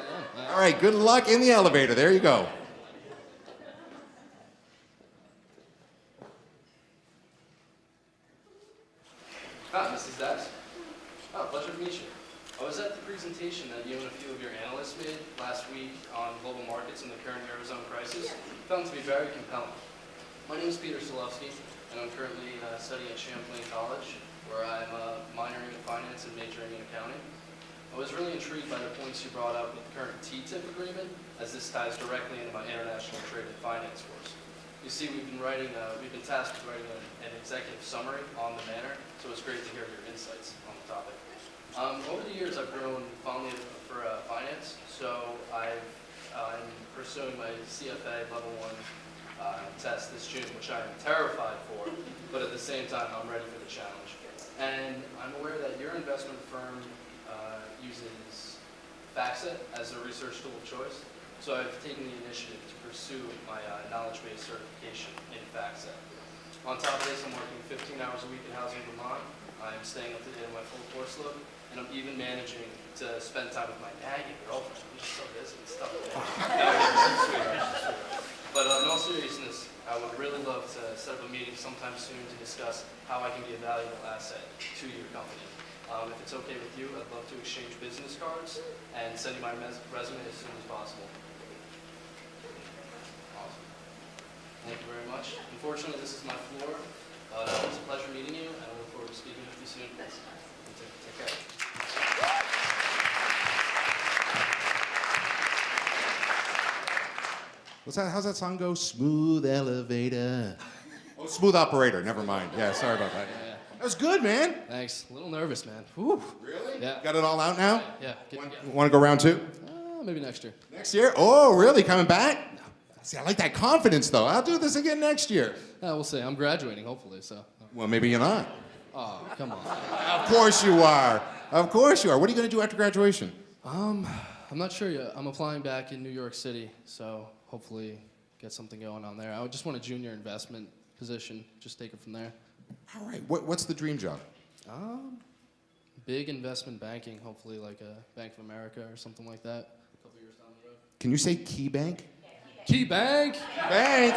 All right, good luck in the elevator. There you go. Mrs. Dex. Oh, pleasure to meet you. I was at the presentation that you and a few of your analysts made last week on global markets and the current Eurozone crisis. Found to be very compelling. My name is Peter Solovsky, and I'm currently studying at Champlain College, where I'm minoring in finance and majoring in accounting. I was really intrigued by the points you brought up with the current TTIP agreement, as this ties directly into my international trade and finance course. You see, we've been tasked with writing an executive summary on the matter, so it's great to hear your insights on the topic. Over the years, I've grown fondly for finance, so I'm pursuing my CFA Level 1 test this June, which I'm terrified for, but at the same time, I'm ready for the challenge. And I'm aware that your investment firm uses FactSet as a research tool of choice. So I've taken the initiative to pursue my knowledge-based certification in FactSet. On top of this, I'm working 15 hours a week in Housing Vermont. I'm staying up to date on my full course load, and I'm even managing to spend time with my nagging girlfriend. I'm just so busy and stuff. But in all seriousness, I would really love to set up a meeting sometime soon to discuss how I can be a valuable asset to your company. If it's okay with you, I'd love to exchange business cards and send you my resume as soon as possible. Awesome. Thank you very much. Unfortunately, this is my floor. It was a pleasure meeting you, and I look forward to speaking with you soon. Take care. How's that song go? Smooth elevator. Oh, smooth operator. Never mind. Yeah, sorry about that. Yeah. That was good, man. Thanks. A little nervous, man. Whew. Really? Yeah. Got it all out now? Yeah. Want to go round two? Maybe next year. Next year? Oh, really? Coming back? No. See, I like that confidence, though. I'll do this again next year. We'll see. I'm graduating, hopefully, so. Well, maybe you're not. Oh, come on. Of course you are. Of course you are. What are you going to do after graduation? I'm not sure yet. I'm applying back in New York City, so hopefully get something going on there. I would just want a junior investment position. Just take it from there. All right. What's the dream job? Big investment banking, hopefully like a Bank of America or something like that. A couple years down the road. Can you say Key Bank? Key Bank! Bank!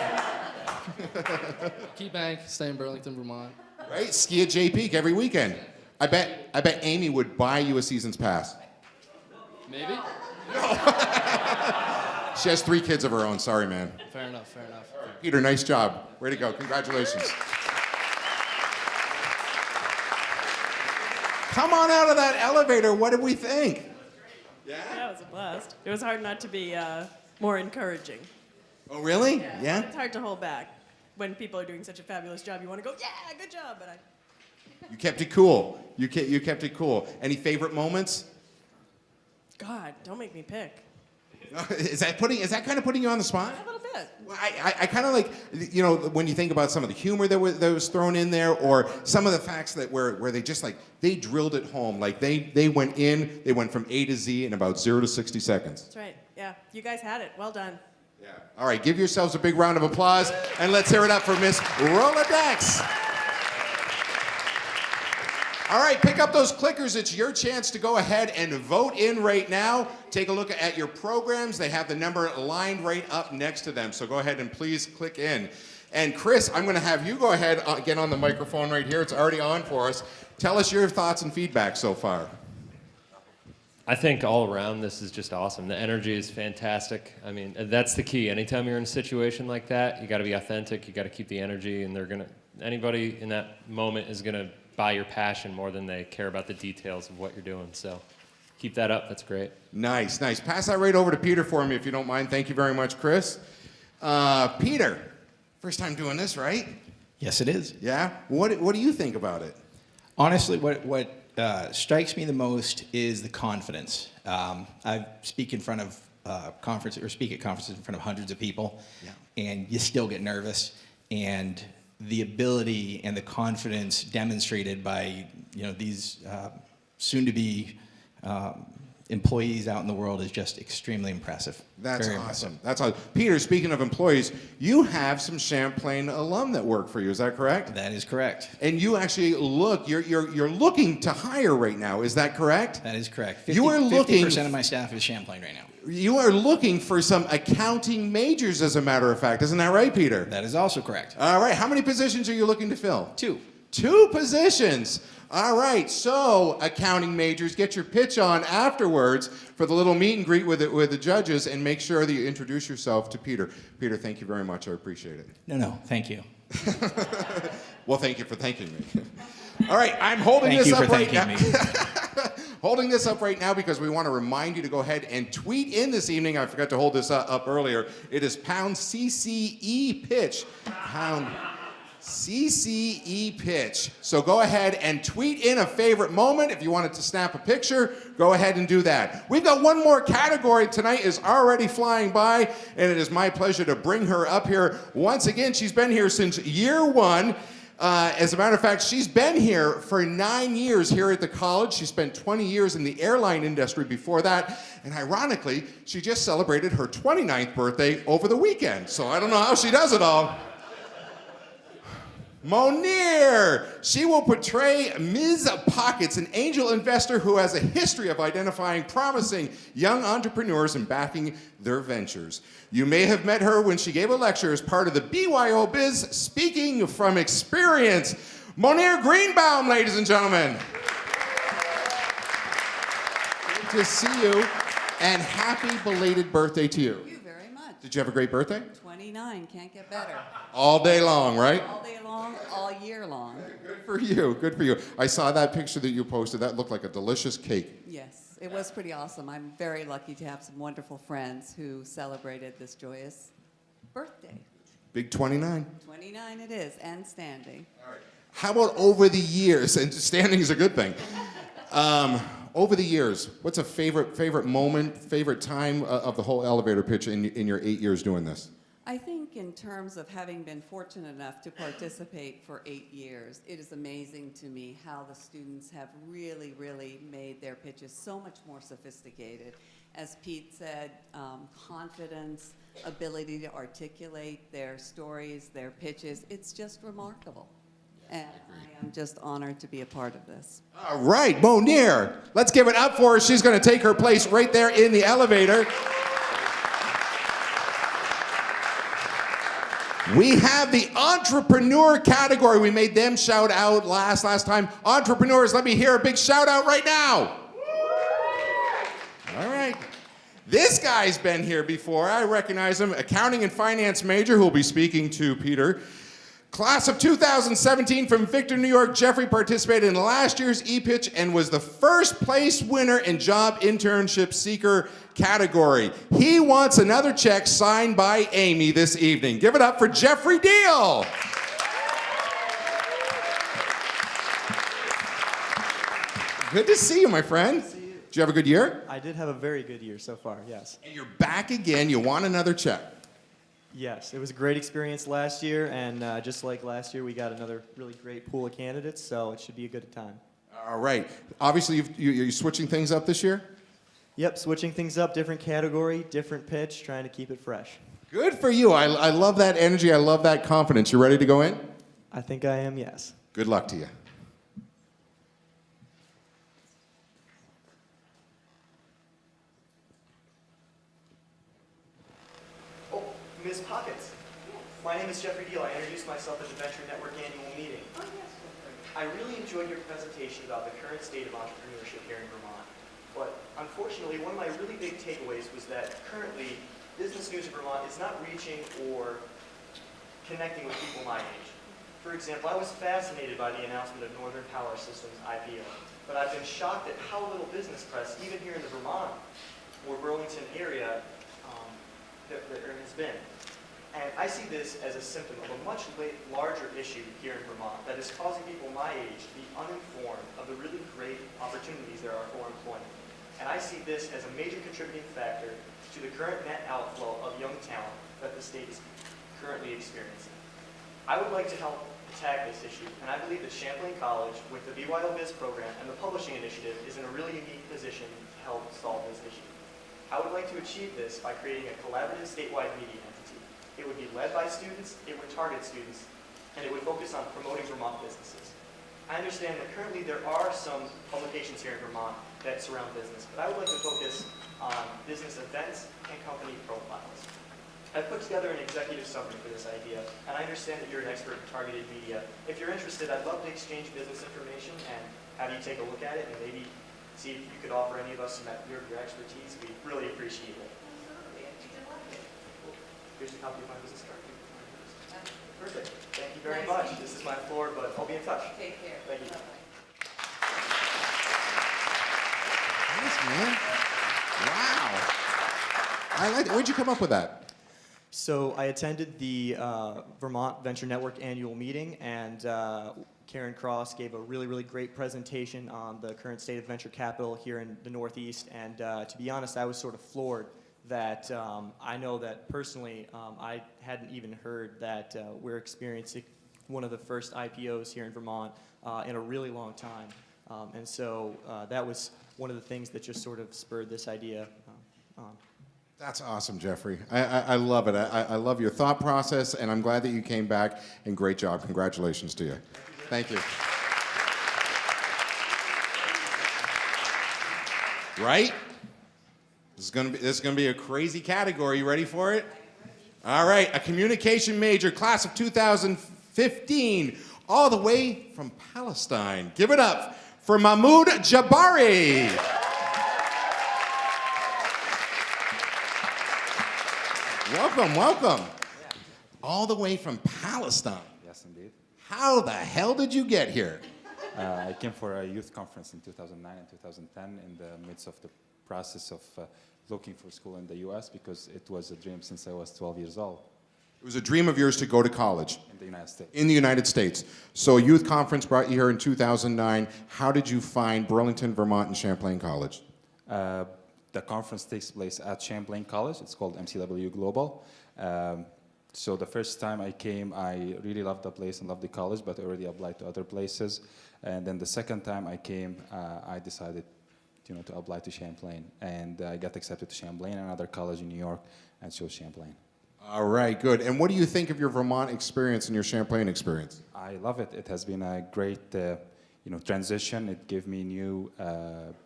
Key Bank, stay in Burlington, Vermont. Right? Ski at J Peak every weekend. I bet Amy would buy you a season's pass. Maybe? She has 3 kids of her own. Sorry, man. Fair enough, fair enough. Peter, nice job. Way to go. Congratulations. Come on out of that elevator. What did we think? Yeah, it was a blast. It was hard not to be more encouraging. Oh, really? Yeah? It's hard to hold back. When people are doing such a fabulous job, you want to go, yeah, good job, but You kept it cool. You kept it cool. Any favorite moments? God, don't make me pick. Is that kind of putting you on the spot? A little bit. Well, I kind of like, when you think about some of the humor that was thrown in there, or some of the facts that where they just they drilled it home. Like they went from A to Z in about 0 to 60 seconds. That's right. Yeah, you guys had it. Well done. Yeah. All right, give yourselves a big round of applause, and let's hear it up for Miss Rolodex. All right, pick up those clickers. It's your chance to go ahead and vote in right now. Take a look at your programs. They have the number lined right up next to them. So go ahead and please click in. And Chris, I'm going to have you go ahead, get on the microphone right here. It's already on for us. Tell us your thoughts and feedback so far. I think all around this is just awesome. The energy is fantastic. I mean, that's the key. Anytime you're in a situation like that, you got to be authentic. You got to keep the energy, and anybody in that moment is going to buy your passion more than they care about the details of what you're doing. So keep that up. That's great. Nice, nice. Pass that right over to Peter for me if you don't mind. Thank you very much, Chris. Peter, first time doing this, right? Yes, it is. Yeah? What do you think about it? Honestly, what strikes me the most is the confidence. I speak in front of speak at conferences in front of hundreds of people, and you still get nervous. And the ability and the confidence demonstrated by these soon-to-be employees out in the world is just extremely impressive. That's Very awesome. impressive. That's awesome. Peter, speaking of employees, you have some Champlain alum that work for you. Is that correct? That is correct. And you actually you're looking to hire right now. Is that correct? That is correct. 50% of my staff is Champlain right now. You are looking for some accounting majors, as a matter of fact. Isn't that right, Peter? That is also correct. All right. How many positions are you looking to fill? 2. 2 positions. All right. So, accounting majors, get your pitch on afterwards for the little meet and greet with the judges, and make sure that you introduce yourself to Peter. Peter, thank you very much. I appreciate it. No, thank you. Well, thank you for thanking me. All right. I'm holding this up right now. Holding this up right now because we want to remind you to go ahead and tweet in this evening. I forgot to hold this up earlier. It is #CCE pitch. #CCE pitch. So go ahead and tweet in a favorite moment. If you wanted to snap a picture, go ahead and do that. We've got one more category. Tonight is already flying by, and it is my pleasure to bring her up here once again. She's been here since year 1. As a matter of fact, she's been here for 9 years here at the college. She spent 20 years in the airline industry before that. And ironically, she just celebrated her 29th birthday over the weekend. So I don't know how she does it all. Monir! She will portray Ms. Pockets, an angel investor who has a history of identifying promising young entrepreneurs and backing their ventures. You may have met her when she gave a lecture as part of the BYOBiz Speaking from Experience. Monir Greenbaum, ladies and gentlemen. Good to see you, and happy belated birthday to you. Thank you very much. Did you have a great birthday? 29, can't get better. All day long, right? All day long, all year long. Good for you, good for you. I saw that picture that you posted. That looked like a delicious cake. Yes, it was pretty awesome. I'm very lucky to have some wonderful friends who celebrated this joyous birthday. Big 29. 29 it is, and standing. How about over the years? And standing is a good thing. Over the years, what's a favorite moment, favorite time of the whole elevator pitch in your 8 years doing this? I think in terms of having been fortunate enough to participate for 8 years, it is amazing to me how the students have really, really made their pitches so much more sophisticated. As Pete said, confidence, ability to articulate their stories, their pitches, it's just remarkable. And I am just honored to be a part of this. All right, Monir, let's give it up for her. She's going to take her place right there in the elevator. We have the entrepreneur category. We made them shout out last time. Entrepreneurs, let me hear a big shout out right now. All right. This guy's been here before. I recognize him. Accounting and finance major who will be speaking to Peter. Class of 2017 from Victor, New York. Jeffrey participated in last year's e-pitch and was the first place winner in job internship seeker category. He wants another check signed by Amy this evening. Give it up for Jeffrey Deal. Good to see you, my friend. Did you have a good year? I did have a very good year so far, yes. And you're back again. You want another check. Yes, it was a great experience last year, and just like last year, we got another really great pool of candidates, so it should be a good time. All right. Obviously, you're switching things up this year? Yep, switching things up, different category, different pitch, trying to keep it fresh. Good for you. I love that energy. I love that confidence. You ready to go in? I think I am, yes. Good luck to you. Ms. Pockets, my name is Jeffrey Deal. I introduced myself at the Venture Network annual meeting. I really enjoyed your presentation about the current state of entrepreneurship here in Vermont. But unfortunately, one of my really big takeaways was that currently, business news in Vermont is not reaching or connecting with people my age. For example, I was fascinated by the announcement of Northern Power Systems IPO, but I've been shocked at how little business press, even here in the Vermont or Burlington area, there has been. And I see this as a symptom of a much larger issue here in Vermont that is causing people my age to be uninformed of the really great opportunities there are for employment. And I see this as a major contributing factor to the current net outflow of young talent that the state is currently experiencing. I would like to help attack this issue, and I believe that Champlain College, with the BYOBiz program and the publishing initiative, is in a really unique position to help solve this issue. I would like to achieve this by creating a collaborative statewide media entity. It would be led by students, it would target students, and it would focus on promoting Vermont businesses. I understand that currently there are some publications here in Vermont that surround business, but I would like to focus on business events and company profiles. I've put together an executive summary for this idea, and I understand that you're an expert in targeted media. If you're interested, I'd love to exchange business information and have you take a look at it and maybe see if you could offer any of us some of your expertise. We'd really appreciate it. Here's a copy of my business card. Perfect. Thank you very much. This is my floor, but I'll be in touch. Take care. Thank you. Nice, man. Wow. I like it. Where'd you come up with that? So I attended the Vermont Venture Network annual meeting, and Karen Cross gave a really, really great presentation on the current state of venture capital here in the Northeast. And to be honest, I was sort of floored that I know that personally I hadn't even heard that we're experiencing one of the first IPOs here in Vermont in a really long time. And so that was one of the things that just sort of spurred this idea on. That's awesome, Jeffrey. I love it. I love your thought process, and I'm glad that you came back, and great job. Congratulations to you. Thank you. Right? This is gonna be a crazy category. You ready for it? All right, a communication major, class of 2015, all the way from Palestine. Give it up for Mahmoud Jabari. Welcome, welcome. All the way from Palestine. Yes, indeed. How the hell did you get here? I came for a youth conference in 2009 and 2010 in the midst of the process of looking for school in the U.S. because it was a dream since I was 12 years old. It was a dream of yours to go to college. In the United States. In the United States. So a youth conference brought you here in 2009. How did you find Burlington, Vermont, and Champlain College? The conference takes place at Champlain College. It's called MCW Global. So the first time I came, I really loved the place and loved the college, but I already applied to other places. And then the second time I came, I decided to apply to Champlain. And I got accepted to Champlain, another college in New York, and chose Champlain. All right, good. And what do you think of your Vermont experience and your Champlain experience? I love it. It has been a great transition. It gave me new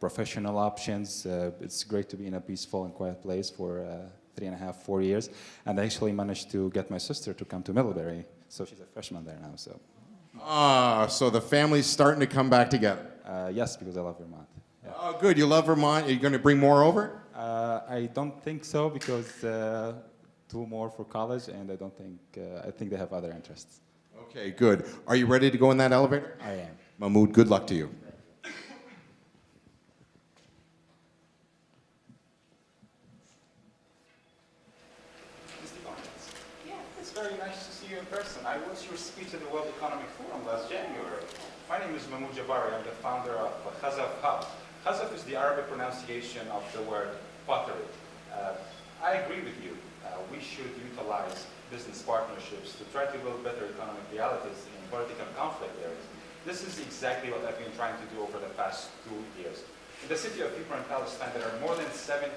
professional options. It's great to be in a peaceful and quiet place for 3.5, 4 years. And I actually managed to get my sister to come to Middlebury. So she's a freshman there now. So the family's starting to come back together. Yes, because I love Vermont. Yeah. Oh, good. You love Vermont. Are you going to bring more over? I don't think so because 2 more for college, and I think they have other interests. Okay, good. Are you ready to go in that elevator? I am. Mahmoud, good luck to you. Yeah, it's very nice to see you in person. I watched your speech at the World Economic Forum last January. My name is Mahmoud Jabari. I'm the founder of Khazaf Hub. Khazaf is the Arabic pronunciation of the word pottery. I agree with you. We should utilize business partnerships to try to build better economic realities in political conflict areas. This is exactly what I've been trying to do over the past 2 years. In the city of Hebron, Palestine, there are more than 70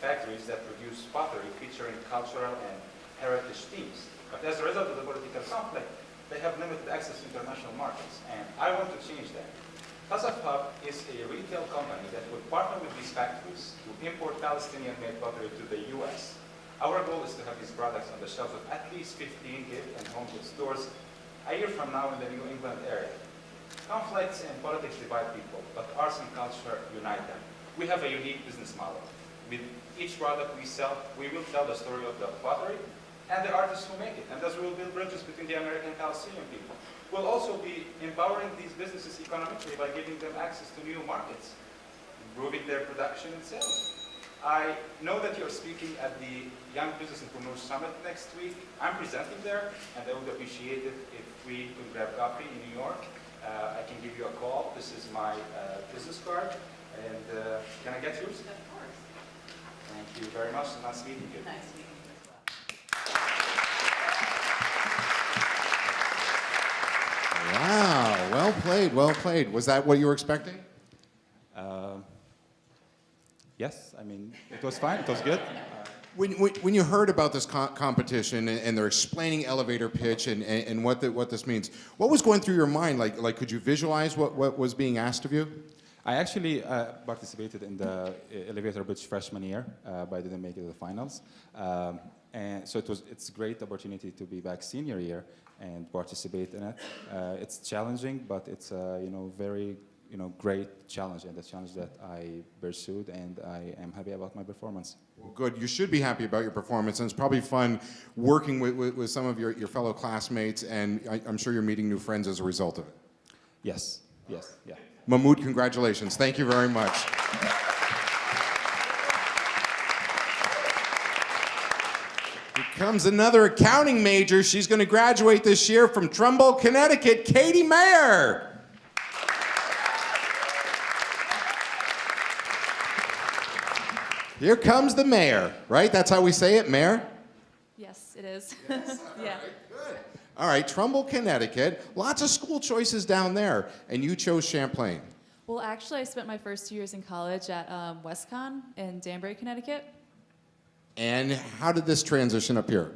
factories that produce pottery featuring cultural and heritage themes. But as a result of the political conflict, they have limited access to international markets, and I want to change that. Khazaf Hub is a retail company that would partner with these factories to import Palestinian-made pottery to the U.S. Our goal is to have these products on the shelves of at least 15 gift and home goods stores a year from now in the New England area. Conflicts and politics divide people, but arts and culture unite them. We have a unique business model. With each product we sell, we will tell the story of the pottery and the artists who make it, and thus we will build bridges between the American Palestinian people. We'll also be empowering these businesses economically by giving them access to new markets, improving their production and sales. I know that you're speaking at the Young Business Entrepreneurs Summit next week. I'm presenting there, and I would appreciate it if we could grab coffee in New York. I can give you a call. This is my business card, and can I get yours? Of course. Thank you very much. Nice meeting you. Nice meeting you as well. Wow, well played, well played. Was that what you were expecting? Yes, I mean, it was fine. It was good. When you heard about this competition and they're explaining elevator pitch and what this means, what was going through your mind? Like could you visualize what was being asked of you? I actually participated in the elevator pitch freshman year, but I didn't make it to the finals. And so it's a great opportunity to be back senior year and participate in it. It's challenging, but it's very great challenge, and the challenge that I pursued, and I am happy about my performance. Well, good. You should be happy about your performance, and it's probably fun working with some of your fellow classmates, and I'm sure you're meeting new friends as a result of it. Yes, yeah. Mahmoud, congratulations. Thank you very much. Here comes another accounting major. She's going to graduate this year from Trumbull, Connecticut, Katie Mayer. Here comes the mayor, right? That's how we say it, mayor? Yes, it is. Yes. Yeah. Good. All right, Trumbull, Connecticut. Lots of school choices down there, and you chose Champlain. Well, actually, I spent my first 2 years in college at WestCon in Danbury, Connecticut. And how did this transition up here?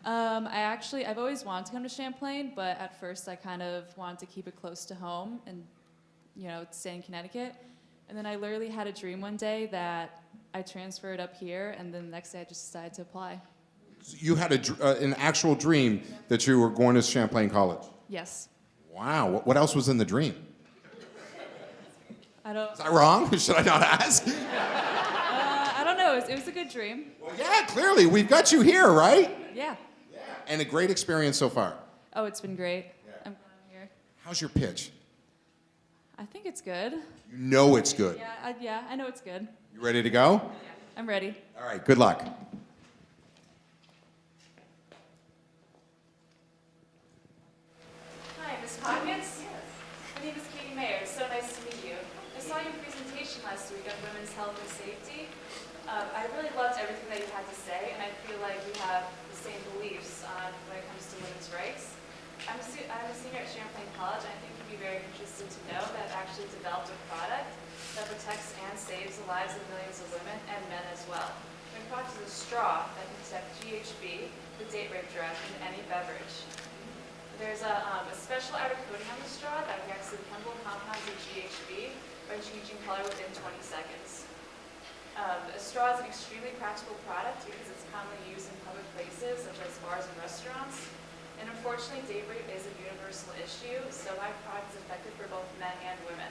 I've always wanted to come to Champlain, but at first I kind of wanted to keep it close to home and, stay in Connecticut. And then I literally had a dream one day that I transferred up here, and then the next day I just decided to apply. So you had an actual dream that you were going to Champlain College? Yes. Wow, what else was in the dream? I don't. Is that wrong? Should I not ask? I don't know. It was a good dream. Well, yeah, clearly. We've got you here, right? Yeah. And a great experience so far. Oh, it's been great. I'm glad I'm here. How's your pitch? I think it's good. You know it's good. Yeah, I know it's good. You ready to go? I'm ready. All right, good luck. Hi, Ms. Pockets. My name is Katie Mayer. It's so nice to meet you. I saw your presentation last week on women's health and safety. I really loved everything that you had to say, and I feel like we have the same beliefs when it comes to women's rights. I'm a senior at Champlain College, and I think you'd be very interested to know that I've actually developed a product that protects and saves the lives of millions of women and men as well. My product is a straw that can detect GHB, the date rape drug, in any beverage. There's a special outer coating on the straw that reacts to the chemical compounds of GHB by changing color within 20 seconds. A straw is an extremely practical product because it's commonly used in public places such as bars and restaurants. And unfortunately, date rape is a universal issue, so my product is effective for both men and women.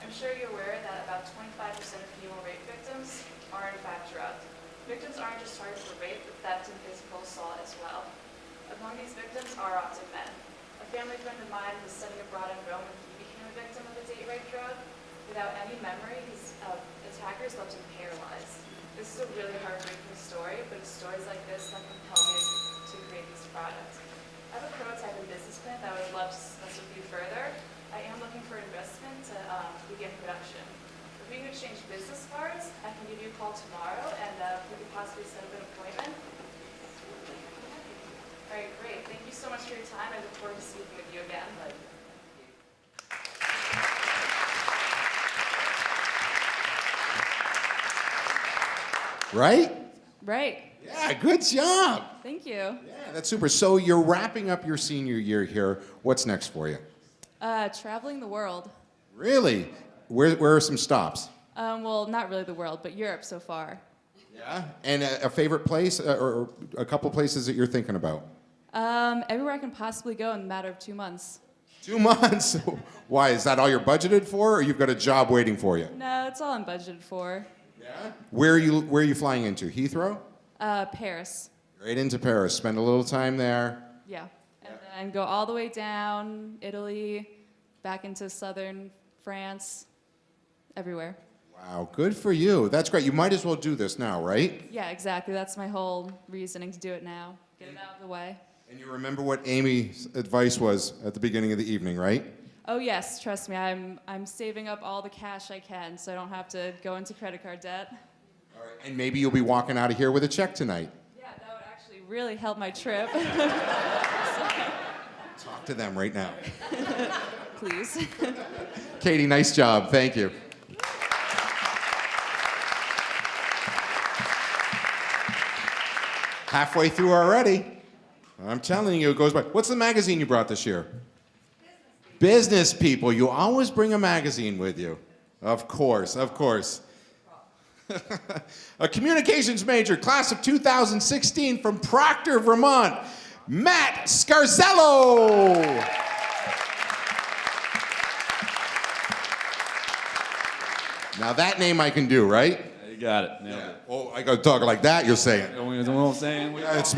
I'm sure you're aware that about 25% of female rape victims are in fact drugged. Victims aren't just targeted for rape, but theft and physical assault as well. Among these victims are often men. A family friend of mine was studying abroad in Rome when he became a victim of a date rape drug. Without any memory, his attackers left him paralyzed. This is a really heartbreaking story, but it's stories like this that compel me to create this product. I have a prototype and business plan that I would love to discuss with you further. I am looking for investment to begin production. If we could exchange business cards, I can give you a call tomorrow and we could possibly set up an appointment. All right, great. Thank you so much for your time. I look forward to speaking with you again. Right? Right. Yeah, good job. Thank you. Yeah, that's super. So you're wrapping up your senior year here. What's next for you? Traveling the world. Really? Where are some stops? Well, not really the world, but Europe so far. Yeah. And a favorite place or a couple places that you're thinking about? Everywhere I can possibly go in a matter of 2 months. 2 months? Why? Is that all you're budgeted for, or you've got a job waiting for you? No, it's all I'm budgeted for. Yeah? Where are you flying into? Heathrow? Paris. Right into Paris. Spend a little time there. Yeah. And then go all the way down Italy, back into southern France, everywhere. Wow, good for you. That's great. You might as well do this now, right? Yeah, exactly. That's my whole reasoning to do it now. Get it out of the way. And you remember what Amy's advice was at the beginning of the evening, right? Oh yes, trust me. I'm saving up all the cash I can so I don't have to go into credit card debt. All right. And maybe you'll be walking out of here with a check tonight. Yeah, that would actually really help my trip. Talk to them right now. Please. Katie, nice job. Thank you. Halfway through already. I'm telling you, it goes by. What's the magazine you brought this year? Business People. You always bring a magazine with you. Of course, of course. A communications major, class of 2016 from Proctor, Vermont, Matt Scarzello. Now that name I can do, right? You got it. Nailed it. Oh, I gotta talk like that, you're saying. You know what I'm saying? Yeah, it's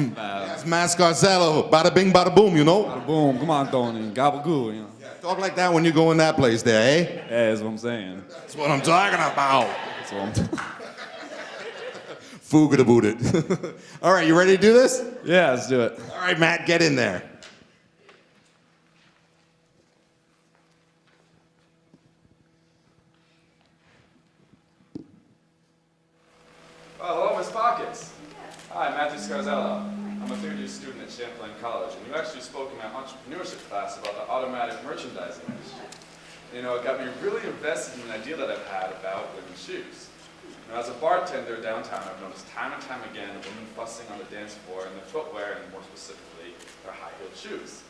Matt Scarzello. Bada bing, bada boom, you know? Bada boom. Come on, Tony. Gabagool, you know. Yeah, talk like that when you go in that place there, eh? Yeah, that's what I'm saying. That's what I'm talking about. That's what I'm talking Fuga to boot it. All right, you ready to do this? Yeah, let's do it. All right, Matt, get in there. Oh, hello, Miss Pockets. Hi, Matthew Scarzello. I'm a third-year previous student at Champlain College, and you actually spoke in my entrepreneurship class about the automatic merchandising machine. You know, it got me really invested in an idea that I've had about women's shoes. You know, as a bartender downtown, I've noticed time and time again women fussing on the dance floor in their footwear, and more specifically, their high-heeled shoes.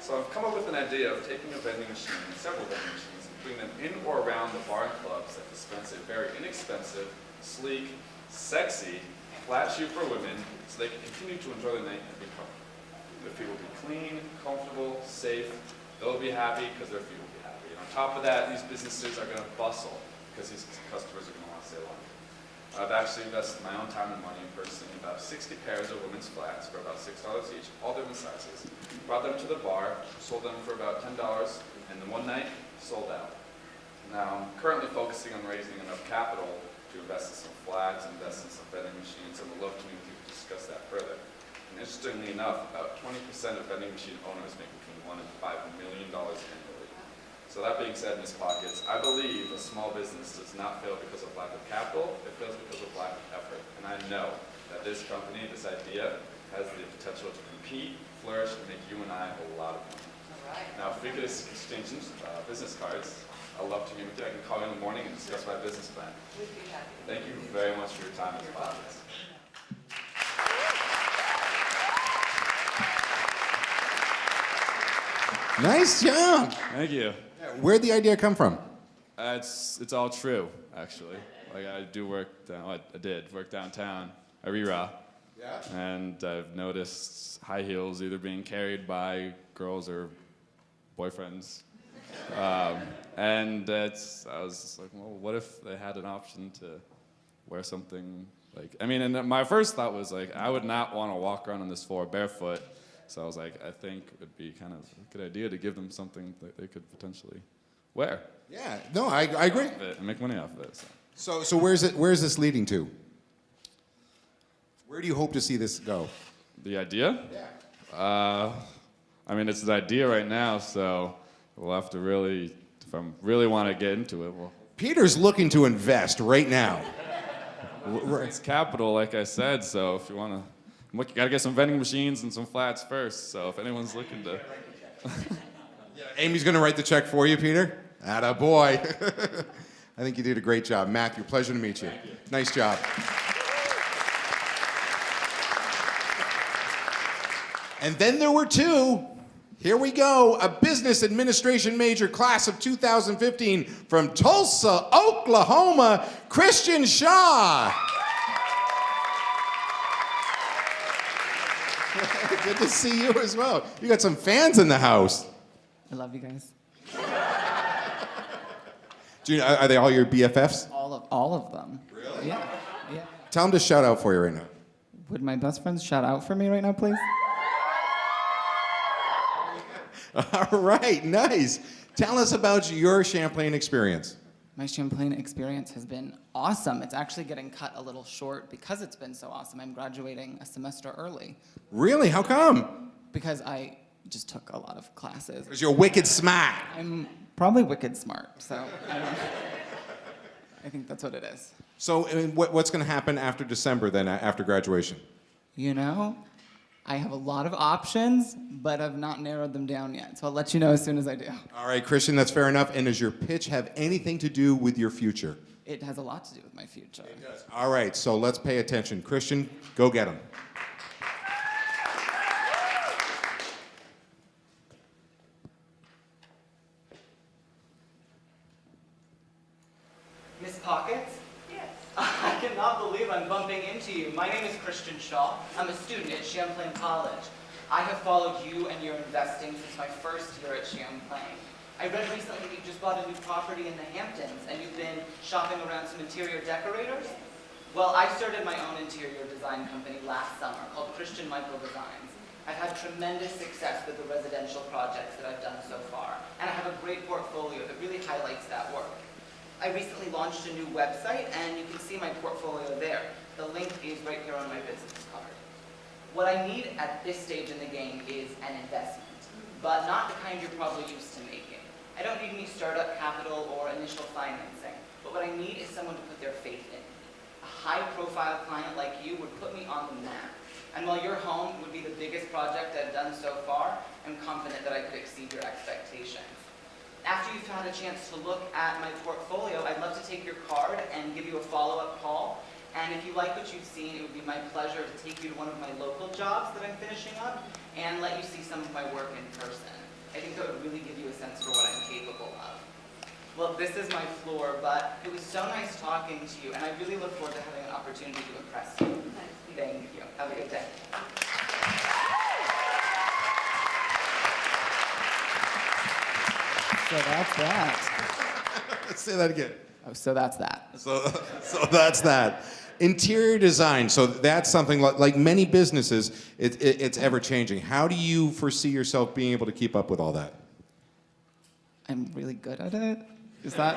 So I've come up with an idea of taking a vending machine, several vending machines, and putting them in or around the bar and clubs that dispense a very inexpensive, sleek, sexy, flat shoe for women, so they can continue to enjoy the night and be comfortable. Their feet will be clean, comfortable, safe. They'll be happy because their feet will be happy. And on top of that, these businesses are going to bustle because these customers are going to want to stay longer. I've actually invested my own time and money in purchasing about 60 pairs of women's flats for about $6 each, all different sizes. Brought them to the bar, sold them for about $10, and then one night, sold out. Now, I'm currently focusing on raising enough capital to invest in some flats, invest in some vending machines, and would love to meet with you to discuss that further. And interestingly enough, about 20% of vending machine owners make between $1 and $5 million annually. So that being said, Ms. Pockets, I believe a small business does not fail because of lack of capital, it fails because of lack of effort. And I know that this company, this idea, has the potential to compete, flourish, and make you and I a lot of money. Now, if we could exchange business cards, I'd love to meet with you. I can call you in the morning and discuss my business plan. Thank you very much for your time, Ms. Pockets. Nice job. Thank you. Where'd the idea come from? It's all true, actually. Like I did work downtown, Arira. Yeah. And I've noticed high heels either being carried by girls or boyfriends. And I was just like, well, what if they had an option to wear something like, I mean, and my first thought was like, I would not want to walk around on this floor barefoot. So I was like, I think it would be kind of a good idea to give them something that they could potentially wear. Yeah, no, I agree. And make money off of it. So where's this leading to? Where do you hope to see this go? The idea? Yeah. I mean, it's an idea right now, so we'll have to really, if I really want to get into it, well. Peter's looking to invest right now. It's capital, like I said, so if you want to, you got to get some vending machines and some flats first, so if anyone's looking to. Amy's going to write the check for you, Peter. Atta boy. I think you did a great job. Matthew, pleasure to meet you. Nice job. And then there were two. Here we go. A business administration major, class of 2015 from Tulsa, Oklahoma, Christian Shaw. Good to see you as well. You got some fans in the house. I love you guys. Are they all your BFFs? All of them. Really? Yeah. Tell them to shout out for you right now. Would my best friends shout out for me right now, please? All right, nice. Tell us about your Champlain experience. My Champlain experience has been awesome. It's actually getting cut a little short because it's been so awesome. I'm graduating a semester early. Really? How come? Because I just took a lot of classes. Because you're wicked smart. I'm probably wicked smart, so I think that's what it is. So what's going to happen after December then, after graduation? You know, I have a lot of options, but I've not narrowed them down yet. So I'll let you know as soon as I do. All right, Christian, that's fair enough. And does your pitch have anything to do with your future? It has a lot to do with my future. It does. All right, so let's pay attention. Christian, go get him. Miss Pockets? Yes. I cannot believe I'm bumping into you. My name is Christian Shaw. I'm a student at Champlain College. I have followed you and your investing since my first year at Champlain. I read recently that you just bought a new property in the Hamptons and you've been shopping around some interior decorators. Well, I started my own interior design company last summer called Christian Michael Designs. I've had tremendous success with the residential projects that I've done so far, and I have a great portfolio that really highlights that work. I recently launched a new website, and you can see my portfolio there. The link is right here on my business card. What I need at this stage in the game is an investment, but not the kind you're probably used to making. I don't need any startup capital or initial financing, but what I need is someone to put their faith in. A high-profile client like you would put me on the map. And while your home would be the biggest project I've done so far, I'm confident that I could exceed your expectations. After you've had a chance to look at my portfolio, I'd love to take your card and give you a follow-up call. And if you like what you've seen, it would be my pleasure to take you to one of my local jobs that I'm finishing up and let you see some of my work in person. I think that would really give you a sense for what I'm capable of. Well, this is my floor, but it was so nice talking to you, and I really look forward to having an opportunity to impress you. Thank you. Have a good day. So that's that. Say that again. Oh, so that's that. So that's that. Interior design. So that's something like many businesses, it's ever changing. How do you foresee yourself being able to keep up with all that? I'm really good at it. Is that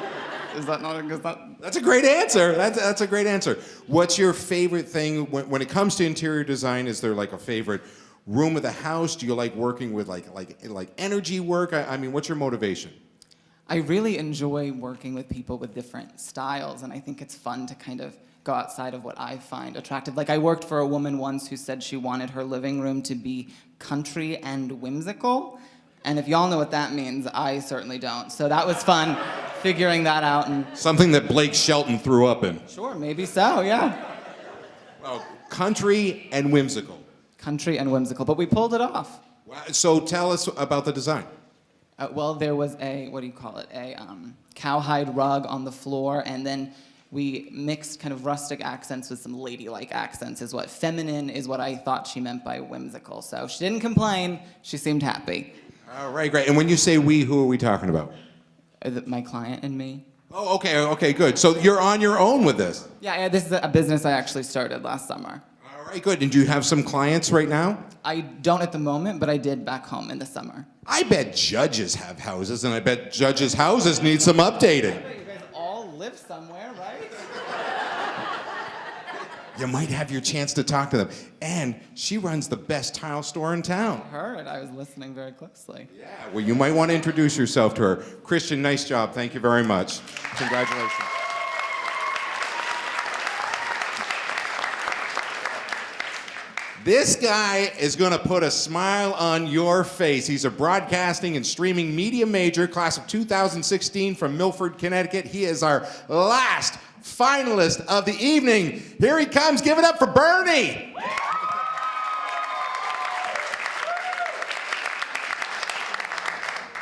not? That's a great answer. That's a great answer. What's your favorite thing when it comes to interior design? Is there like a favorite room of the house? Do you like working with like energy work? I mean, what's your motivation? I really enjoy working with people with different styles, and I think it's fun to kind of go outside of what I find attractive. Like I worked for a woman once who said she wanted her living room to be country and whimsical. And if y'all know what that means, I certainly don't. So that was fun figuring that out. And something that Blake Shelton threw up in. Sure, maybe so, yeah. Well, country and whimsical. Country and whimsical, but we pulled it off. Wow. So tell us about the design. Well, there was a, cowhide rug on the floor, and then we mixed kind of rustic accents with some ladylike accents feminine is what I thought she meant by whimsical. So she didn't complain, she seemed happy. All right, great. And when you say we, who are we talking about? My client and me. Oh, okay, good. So you're on your own with this? Yeah, this is a business I actually started last summer. All right, good. And do you have some clients right now? I don't at the moment, but I did back home in the summer. I bet judges have houses, and I bet judges' houses need some updating. You guys all live somewhere, right? You might have your chance to talk to them. And she runs the best tile store in town. I heard. I was listening very closely. Yeah, well, you might want to introduce yourself to her. Christian, nice job. Thank you very much. Congratulations. This guy is going to put a smile on your face. He's a broadcasting and streaming media major, class of 2016 from Milford, Connecticut. He is our last finalist of the evening. Here he comes. Give it up for Bernie.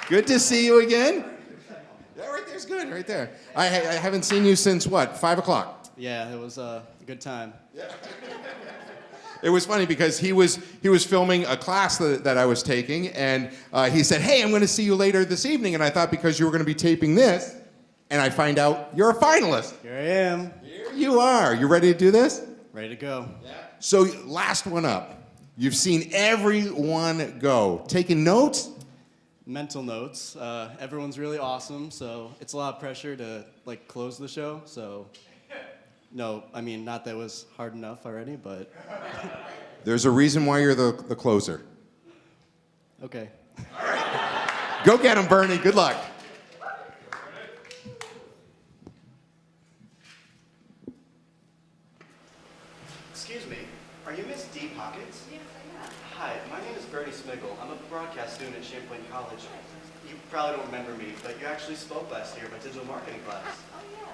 Good to see you again. Yeah, right there's good, right there. I haven't seen you since what, 5 o'clock? Yeah, it was a good time. Yeah. It was funny because he was filming a class that I was taking, and he said, "Hey, I'm going to see you later this evening." And I thought because you were going to be taping this, and I find out you're a finalist. Here I am. Here you are. You ready to do this? Ready to go. Yeah. So last one up. You've seen everyone go. Taking notes? Mental notes. Everyone's really awesome, so it's a lot of pressure to close the show. So, no, I mean, not that it was hard enough already, but. There's a reason why you're the closer. Okay. All right. Go get him, Bernie. Good luck. Excuse me, are you Miss D. Pockets? Yes, I am. Hi, my name is Bernie Smiggle. I'm a broadcast student at Champlain College. You probably don't remember me, but you actually spoke last year at my digital marketing class. Oh, yes.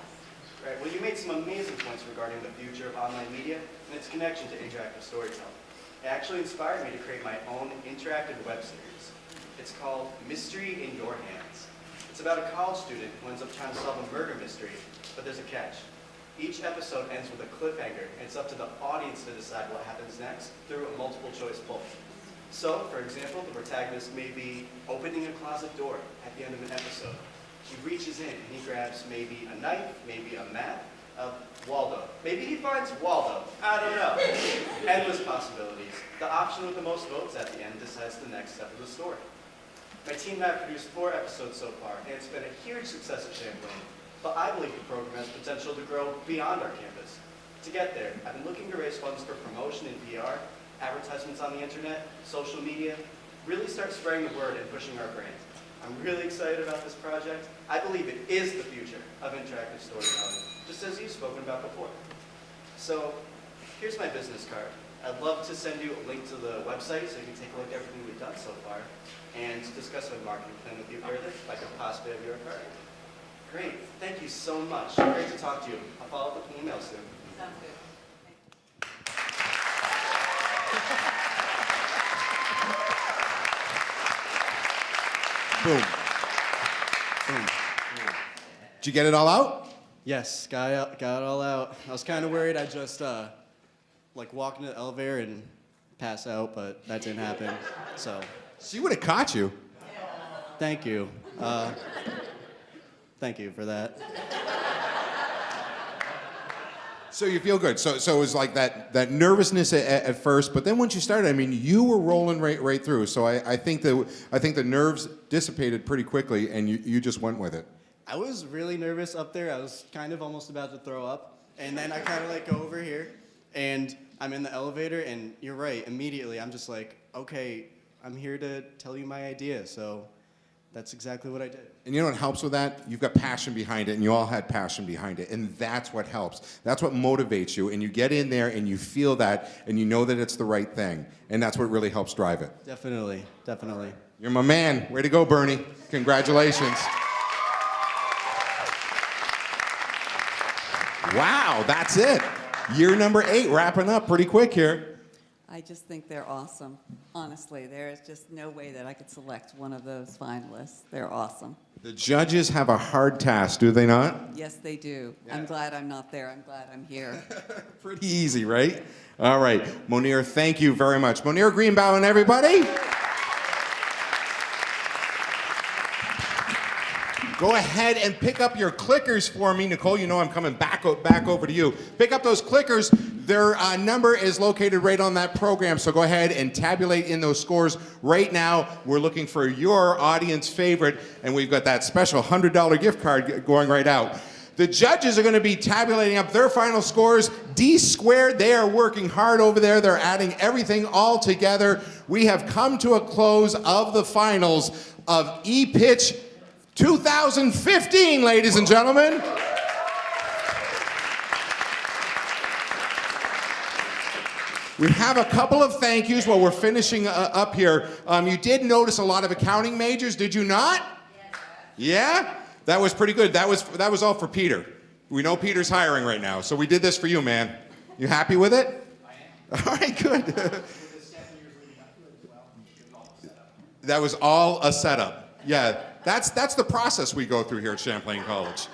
Right, well, you made some amazing points regarding the future of online media and its connection to interactive storytelling. It actually inspired me to create my own interactive web series. It's called Mystery in Your Hands. It's about a college student who ends up trying to solve a murder mystery, but there's a catch. Each episode ends with a cliffhanger, and it's up to the audience to decide what happens next through a multiple choice poll. So, for example, the protagonist may be opening a closet door at the end of an episode. He reaches in and he grabs maybe a knife, maybe a map, Waldo. Maybe he finds Waldo. I don't know. Endless possibilities. The option with the most votes at the end decides the next step of the story. My team and I have produced 4 episodes so far, and it's been a huge success at Champlain. But I believe the program has potential to grow beyond our campus. To get there, I've been looking to raise funds for promotion and PR, advertisements on the internet, social media, really start spreading the word and pushing our brand. I'm really excited about this project. I believe it is the future of interactive storytelling, just as you've spoken about before. So, here's my business card. I'd love to send you a link to the website so you can take a look at everything we've done so far and discuss a marketing plan with you further, if I could possibly have your card. Great. Thank you so much. Great to talk to you. I'll follow up with an email soon. Sounds good. Boom. Boom. Did you get it all out? Yes, got it all out. I was kind of worried I'd just like walk into the elevator and pass out, but that didn't happen. So She would have caught you. thank you. Thank you for that. So you feel good. So it was like that nervousness at first, but then once you started, I mean, you were rolling right through. So I think the nerves dissipated pretty quickly, and you just went with it. I was really nervous up there. I was kind of almost about to throw up. And then I kind of like go over here, and I'm in the elevator, and you're right, immediately I'm just like, okay, I'm here to tell you my idea. So that's exactly what I did. And you know what helps with that? You've got passion behind it, and you all had passion behind it, and that's what helps. That's what motivates you, and you get in there, and you feel that, and you know that it's the right thing, and that's what really helps drive it. Definitely, definitely. You're my man. Way to go, Bernie. Congratulations. Wow, that's it. Year number 8, wrapping up pretty quick here. I just think they're awesome. Honestly, there is just no way that I could select one of those finalists. They're awesome. The judges have a hard task, do they not? Yes, they do. Yeah. I'm glad I'm not there. I'm glad I'm here. Pretty easy, right? All right, Monir, thank you very much. Monir Greenbaum, everybody. Go ahead and pick up your clickers for me. Nicole, you know I'm coming back over to you. Pick up those clickers. Their number is located right on that program, so go ahead and tabulate in those scores right now. We're looking for your audience favorite, and we've got that special $100 gift card going right out. The judges are going to be tabulating up their final scores. D squared, they are working hard over there. They're adding everything all together. We have come to a close of the finals of E-Pitch 2015, ladies and gentlemen. We have a couple of thank yous while we're finishing up here. You did notice a lot of accounting majors, did you not? Yeah? That was pretty good. That was all for Peter. We know Peter's hiring right now, so we did this for you, man. You happy with it? I am. All right, good. That was all a setup. Yeah, that's the process we go through here at Champlain College.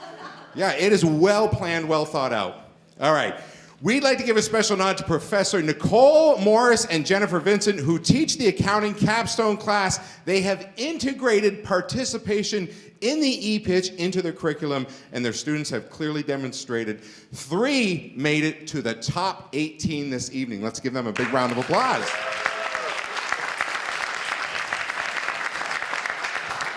Yeah, it is well planned, well thought out. All right. We'd like to give a special nod to Professor Nicole Morris and Jennifer Vincent, who teach the accounting capstone class. They have integrated participation in the E-Pitch into their curriculum, and their students have clearly demonstrated. 3 made it to the top 18 this evening. Let's give them a big round of applause.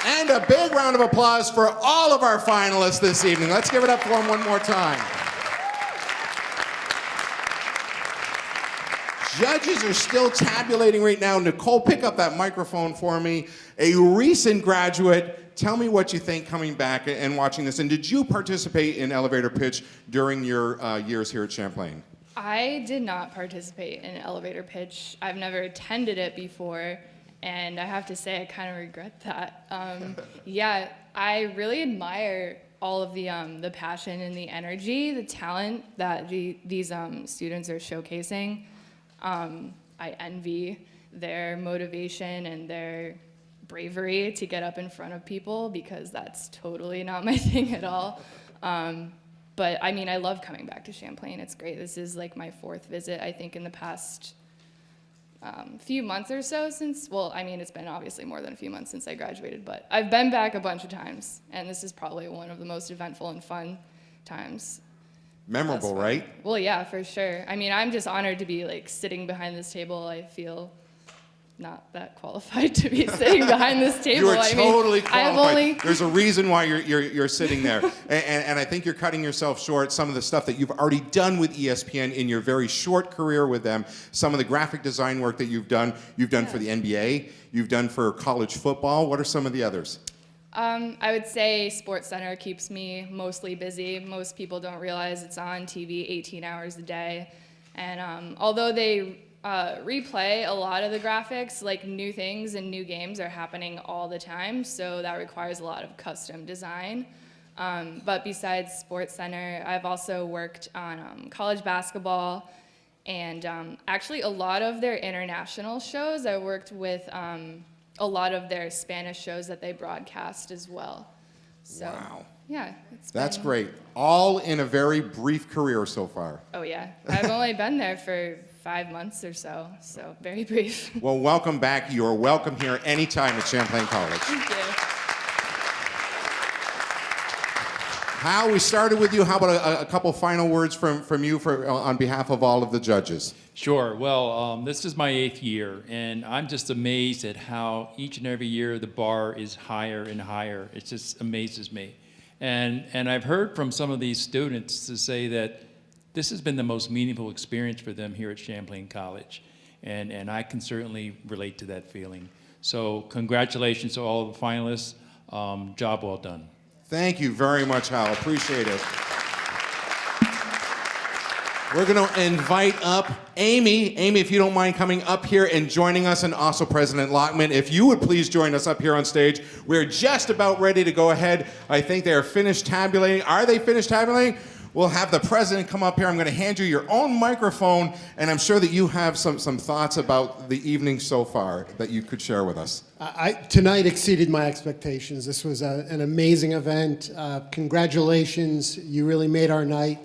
And a big round of applause for all of our finalists this evening. Let's give it up for them one more time. Judges are still tabulating right now. Nicole, pick up that microphone for me. A recent graduate, tell me what you think coming back and watching this. And did you participate in elevator pitch during your years here at Champlain? I did not participate in elevator pitch. I've never attended it before, and I have to say I kind of regret that. Yeah, I really admire all of the passion and the energy, the talent that these students are showcasing. I envy their motivation and their bravery to get up in front of people, because that's totally not my thing at all. But I mean, I love coming back to Champlain. It's great. This is like my 4th visit, I think, in the past few months or so since, well, I mean, it's been obviously more than a few months since I graduated, but I've been back a bunch of times, and this is probably one of the most eventful and fun times. Memorable, right? Well, yeah, for sure. I mean, I'm just honored to be like sitting behind this table. I feel not that qualified to be sitting behind this table. You are totally qualified. I've There's a reason why you're sitting there. And I think you're cutting yourself short. Some of the stuff that you've already done with ESPN in your very short career with them, some of the graphic design work that you've done for the NBA, you've done for college football. What are some of the others? I would say SportsCenter keeps me mostly busy. Most people don't realize it's on TV 18 hours a day. And although they replay a lot of the graphics. Like new things and new games are happening all the time, so that requires a lot of custom design. But besides Sports Center, I've also worked on college basketball, and actually a lot of their international shows. I worked with a lot of their Spanish shows that they broadcast as well. So, wow. Yeah. That's great. All in a very brief career so far. Oh yeah, I've only been there for 5 months or so very brief. Well, welcome back. You are welcome here anytime at Champlain College. Thank you. Hal, we started with you. How about a couple final words from you on behalf of all of the judges? Sure. Well, this is my 8th year, and I'm just amazed at how each and every year the bar is higher and higher. It just amazes me. And I've heard from some of these students to say that this has been the most meaningful experience for them here at Champlain College. And I can certainly relate to that feeling. So congratulations to all of the finalists. Job well done. Thank you very much, Hal. Appreciate it. We're going to invite up Amy. Amy, if you don't mind coming up here and joining us, and also President Lockman, if you would please join us up here on stage. We're just about ready to go ahead. I think they are finished tabulating. Are they finished tabulating? We'll have the president come up here. I'm going to hand you your own microphone, and I'm sure that you have some thoughts about the evening so far that you could share with us. Tonight exceeded my expectations. This was an amazing event. Congratulations. You really made our night.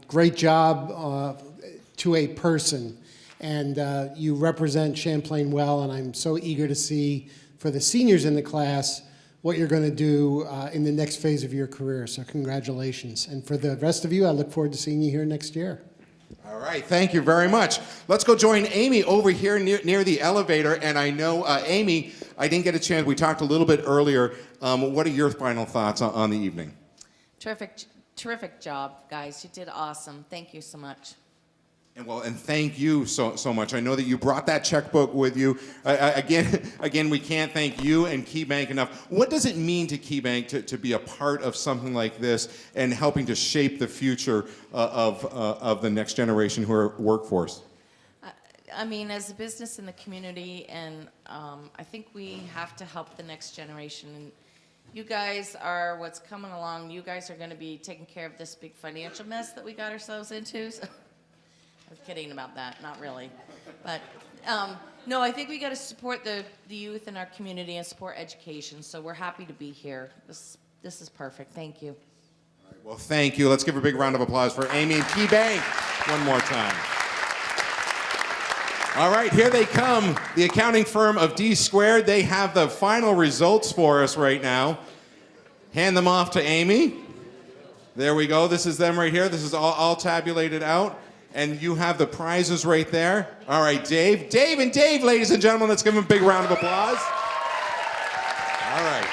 Great job to a person. And you represent Champlain well, and I'm so eager to see for the seniors in the class what you're going to do in the next phase of your career. So congratulations. And for the rest of you, I look forward to seeing you here next year. All right, thank you very much. Let's go join Amy over here near the elevator. And I know, Amy, I didn't get a chance. We talked a little bit earlier. What are your final thoughts on the evening? Terrific job, guys. You did awesome. Thank you so much. And thank you so much. I know that you brought that checkbook with you. Again, we can't thank you and KeyBank enough. What does it mean to KeyBank to be a part of something like this and helping to shape the future of the next generation who are workforce? I mean, as a business in the community, and I think we have to help the next generation. And you guys are what's coming along. You guys are going to be taking care of this big financial mess that we got ourselves into. So I was kidding about that, not really. But no, I think we got to support the youth in our community and support education. So we're happy to be here. This is perfect. Thank you. All right, well, thank you. Let's give a big round of applause for Amy and KeyBank one more time. All right, here they come, the accounting firm of D Squared. They have the final results for us right now. Hand them off to Amy. There we go. This is them right here. This is all tabulated out. And you have the prizes right there. All right, Dave. Dave and Dave, ladies and gentlemen. Let's give them a big round of applause. All right.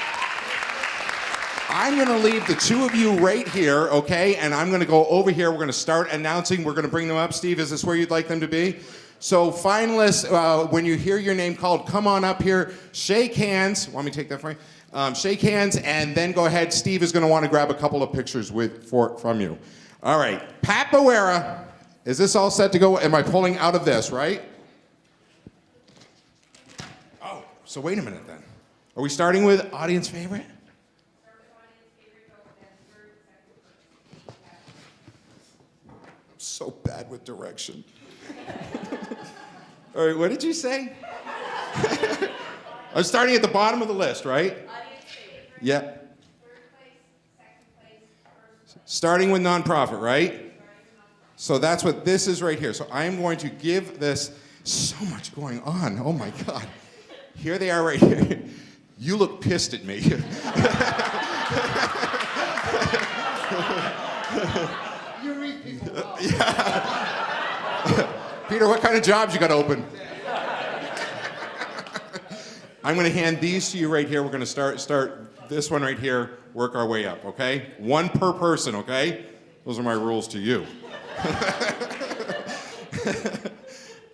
I'm going to leave the two of you right here, okay? And I'm going to go over here. We're going to start announcing. We're going to bring them up. Steve, is this where you'd like them to be? So finalists, when you hear your name called, come on up here, shake hands. Want me to take that for you? Shake hands, and then go ahead. Steve is going to want to grab a couple of pictures from you. All right. Pat Bawera, is this all set to go? Am I pulling out of this, right? Oh, so wait a minute then. Are we starting with audience favorite? I'm so bad with direction. All right, what did you say? I'm starting at the bottom of the list, right? Yeah. Third place, second place, first place. Starting with nonprofit, right? So that's what this is right here. So I'm going to give this so much going on. Oh my God. Here they are right here. You look pissed at me. You read people well. Yeah. Peter, what kind of jobs you got open? I'm going to hand these to you right here. We're going to start this one right here, work our way up, okay? One per person, okay? Those are my rules to you.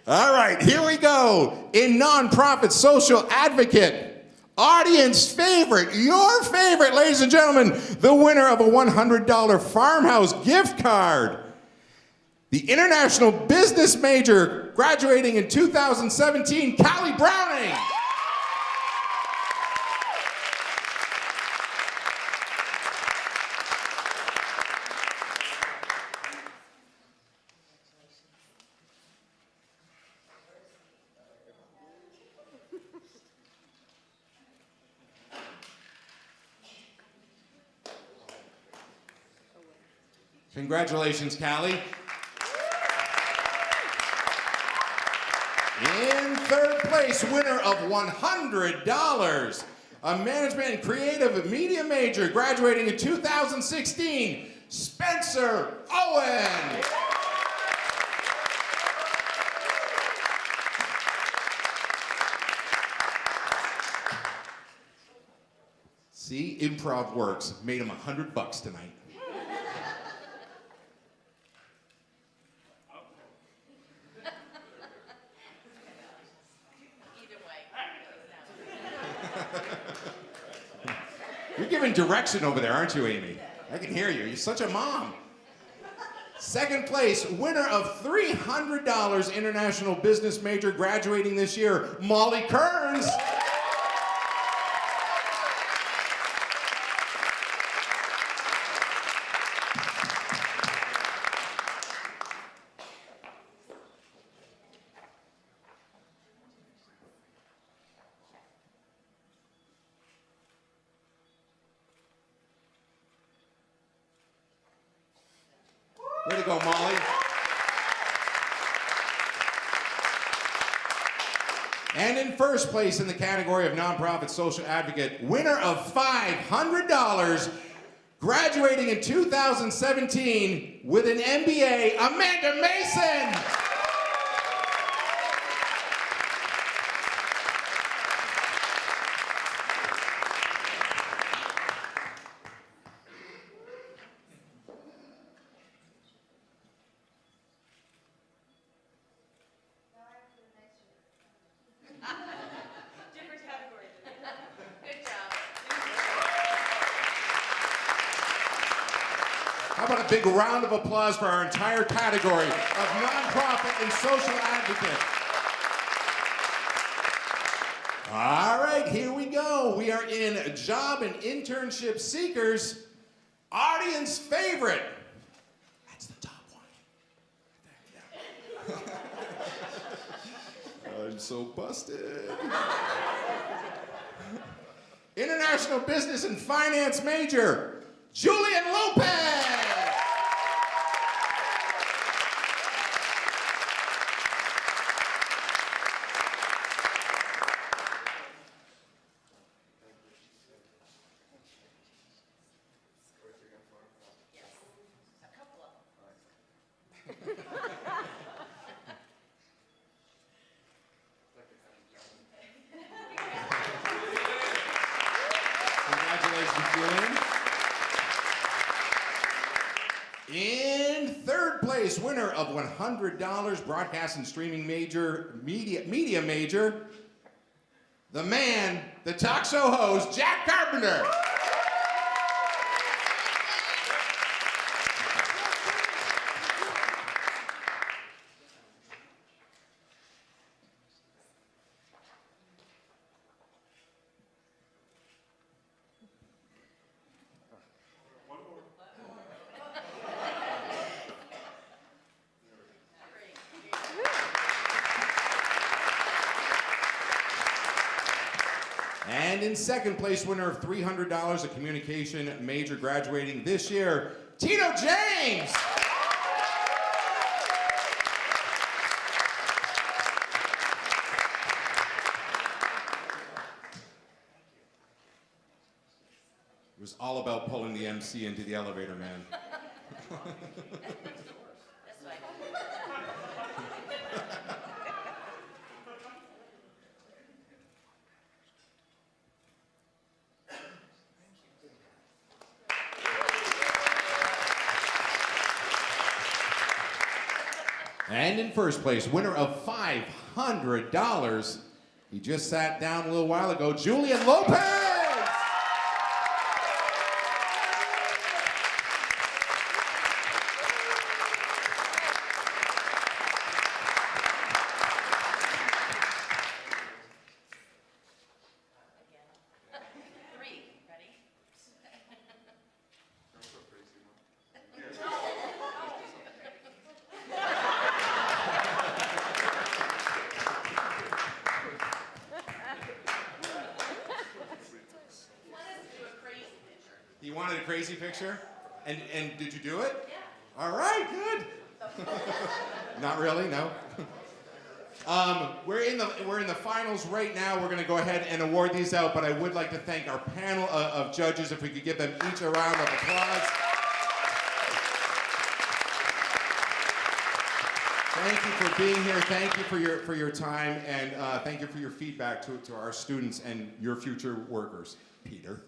All right, here we go. In nonprofit social advocate, audience favorite, your favorite, ladies and gentlemen, the winner of a $100 farmhouse gift card. the international business major graduating in 2017, Callie Browning. Congratulations, Callie. In third place, winner of $100, a management and creative media major graduating in 2016, Spencer Owen. See, improv works. Made him $100 tonight. You're giving direction over there, aren't you, Amy? I can hear you. You're such a mom. Second place, winner of $300 international business major graduating this year, Molly Kearns. Way to go, Molly. And in first place in the category of nonprofit social advocate, winner of $500, graduating in 2017 with an MBA, Amanda Mason. How about a big round of applause for our entire category of nonprofit and social advocate. All right, here we go. We are in job and internship seekers, audience favorite. That's the top one. I'm so busted. International business and finance major, Julian Lopez. Congratulations, Julian. In third place, winner of $100, broadcast and streaming major, media major, the man, the talk show host, Jack Carpenter. And in second place, winner of $300, a communication major graduating this year, Tito James. It was all about pulling the MC into the elevator, man. And in first place, winner of $500, he just sat down a little while ago, Julian Lopez! crazy picture? And did you do it? Yeah. All right, good. Not really, no. We're in the finals right now. We're going to go ahead and award these out, but I would like to thank our panel of judges. If we could give them each a round of applause. Thank you for being here. Thank you for your time, and thank you for your feedback to our students and your future workers, Peter.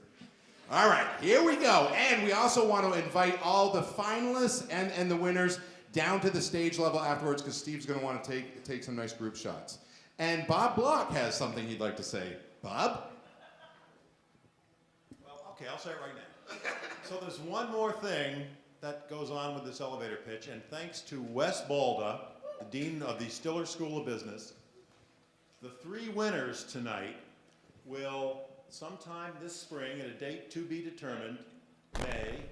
All right, here we go. And we also want to invite all the finalists and the winners down to the stage level afterwards, because Steve's going to want to take some nice group shots. And Bob Block has something he'd like to say. Bob? Well, okay, I'll say it right now. So there's one more thing that goes on with this elevator pitch, and thanks to Wes Balda, the Dean of the Stiller School of Business, the 3 winners tonight will, sometime this spring, at a date to be determined, May,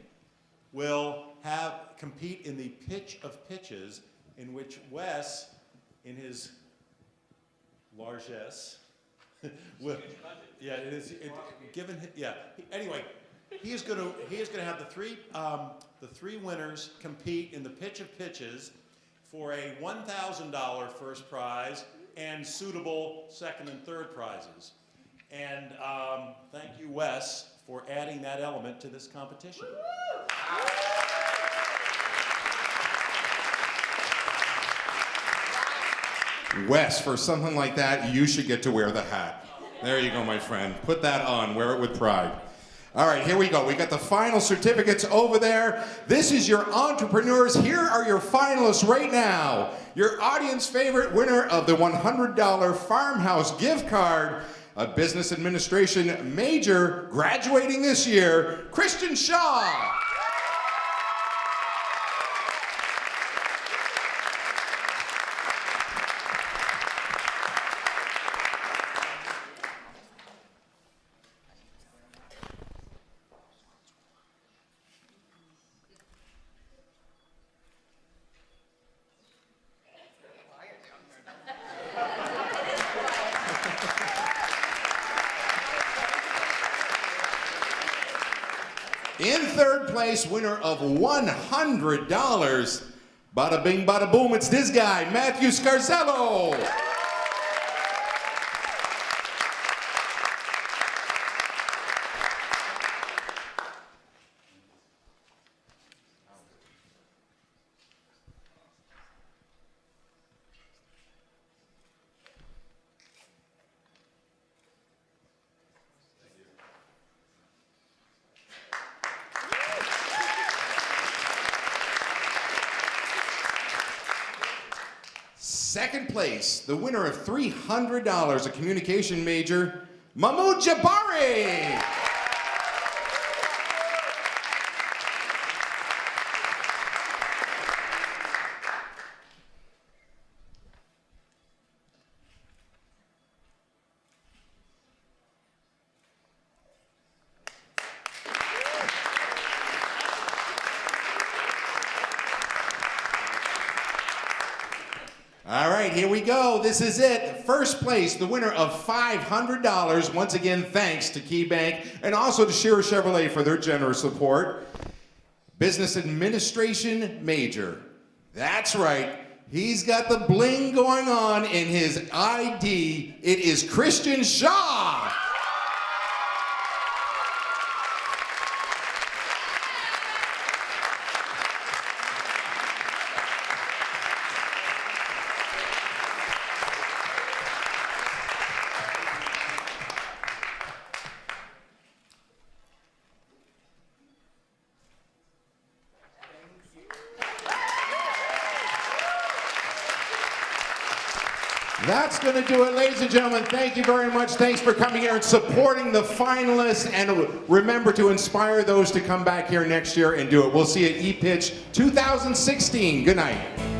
will compete in the pitch of pitches, in which Wes, in his largesse, will, yeah, it is given. Yeah. Anyway, he is going to have the three winners compete in the pitch of pitches for a $1,000 first prize and suitable second and third prizes. And thank you, Wes, for adding that element to this competition. Wes, for something like that, you should get to wear the hat. There you go, my friend. Put that on. Wear it with pride. All right, here we go. We got the final certificates over there. This is your entrepreneurs. Here are your finalists right now. Your audience favorite winner of the $100 Farmhouse gift card, a business administration major graduating this year, Christian Shaw. In third place, winner of $100. Bada bing, bada boom, it's this guy, Matthew Scarzello. Second place, the winner of $300, a communication major, Mahmoud Jabari. All right, here we go. This is it. First place, the winner of $500. Once again, thanks to KeyBank and also to Shearer Chevrolet for their generous support. Business administration major. That's right. He's got the bling going on in his ID. It is Christian Shaw. That's going to do it, ladies and gentlemen. Thank you very much. Thanks for coming here and supporting the finalists. And remember to inspire those to come back here next year and do it. We'll see you at ePitch 2016. Good night.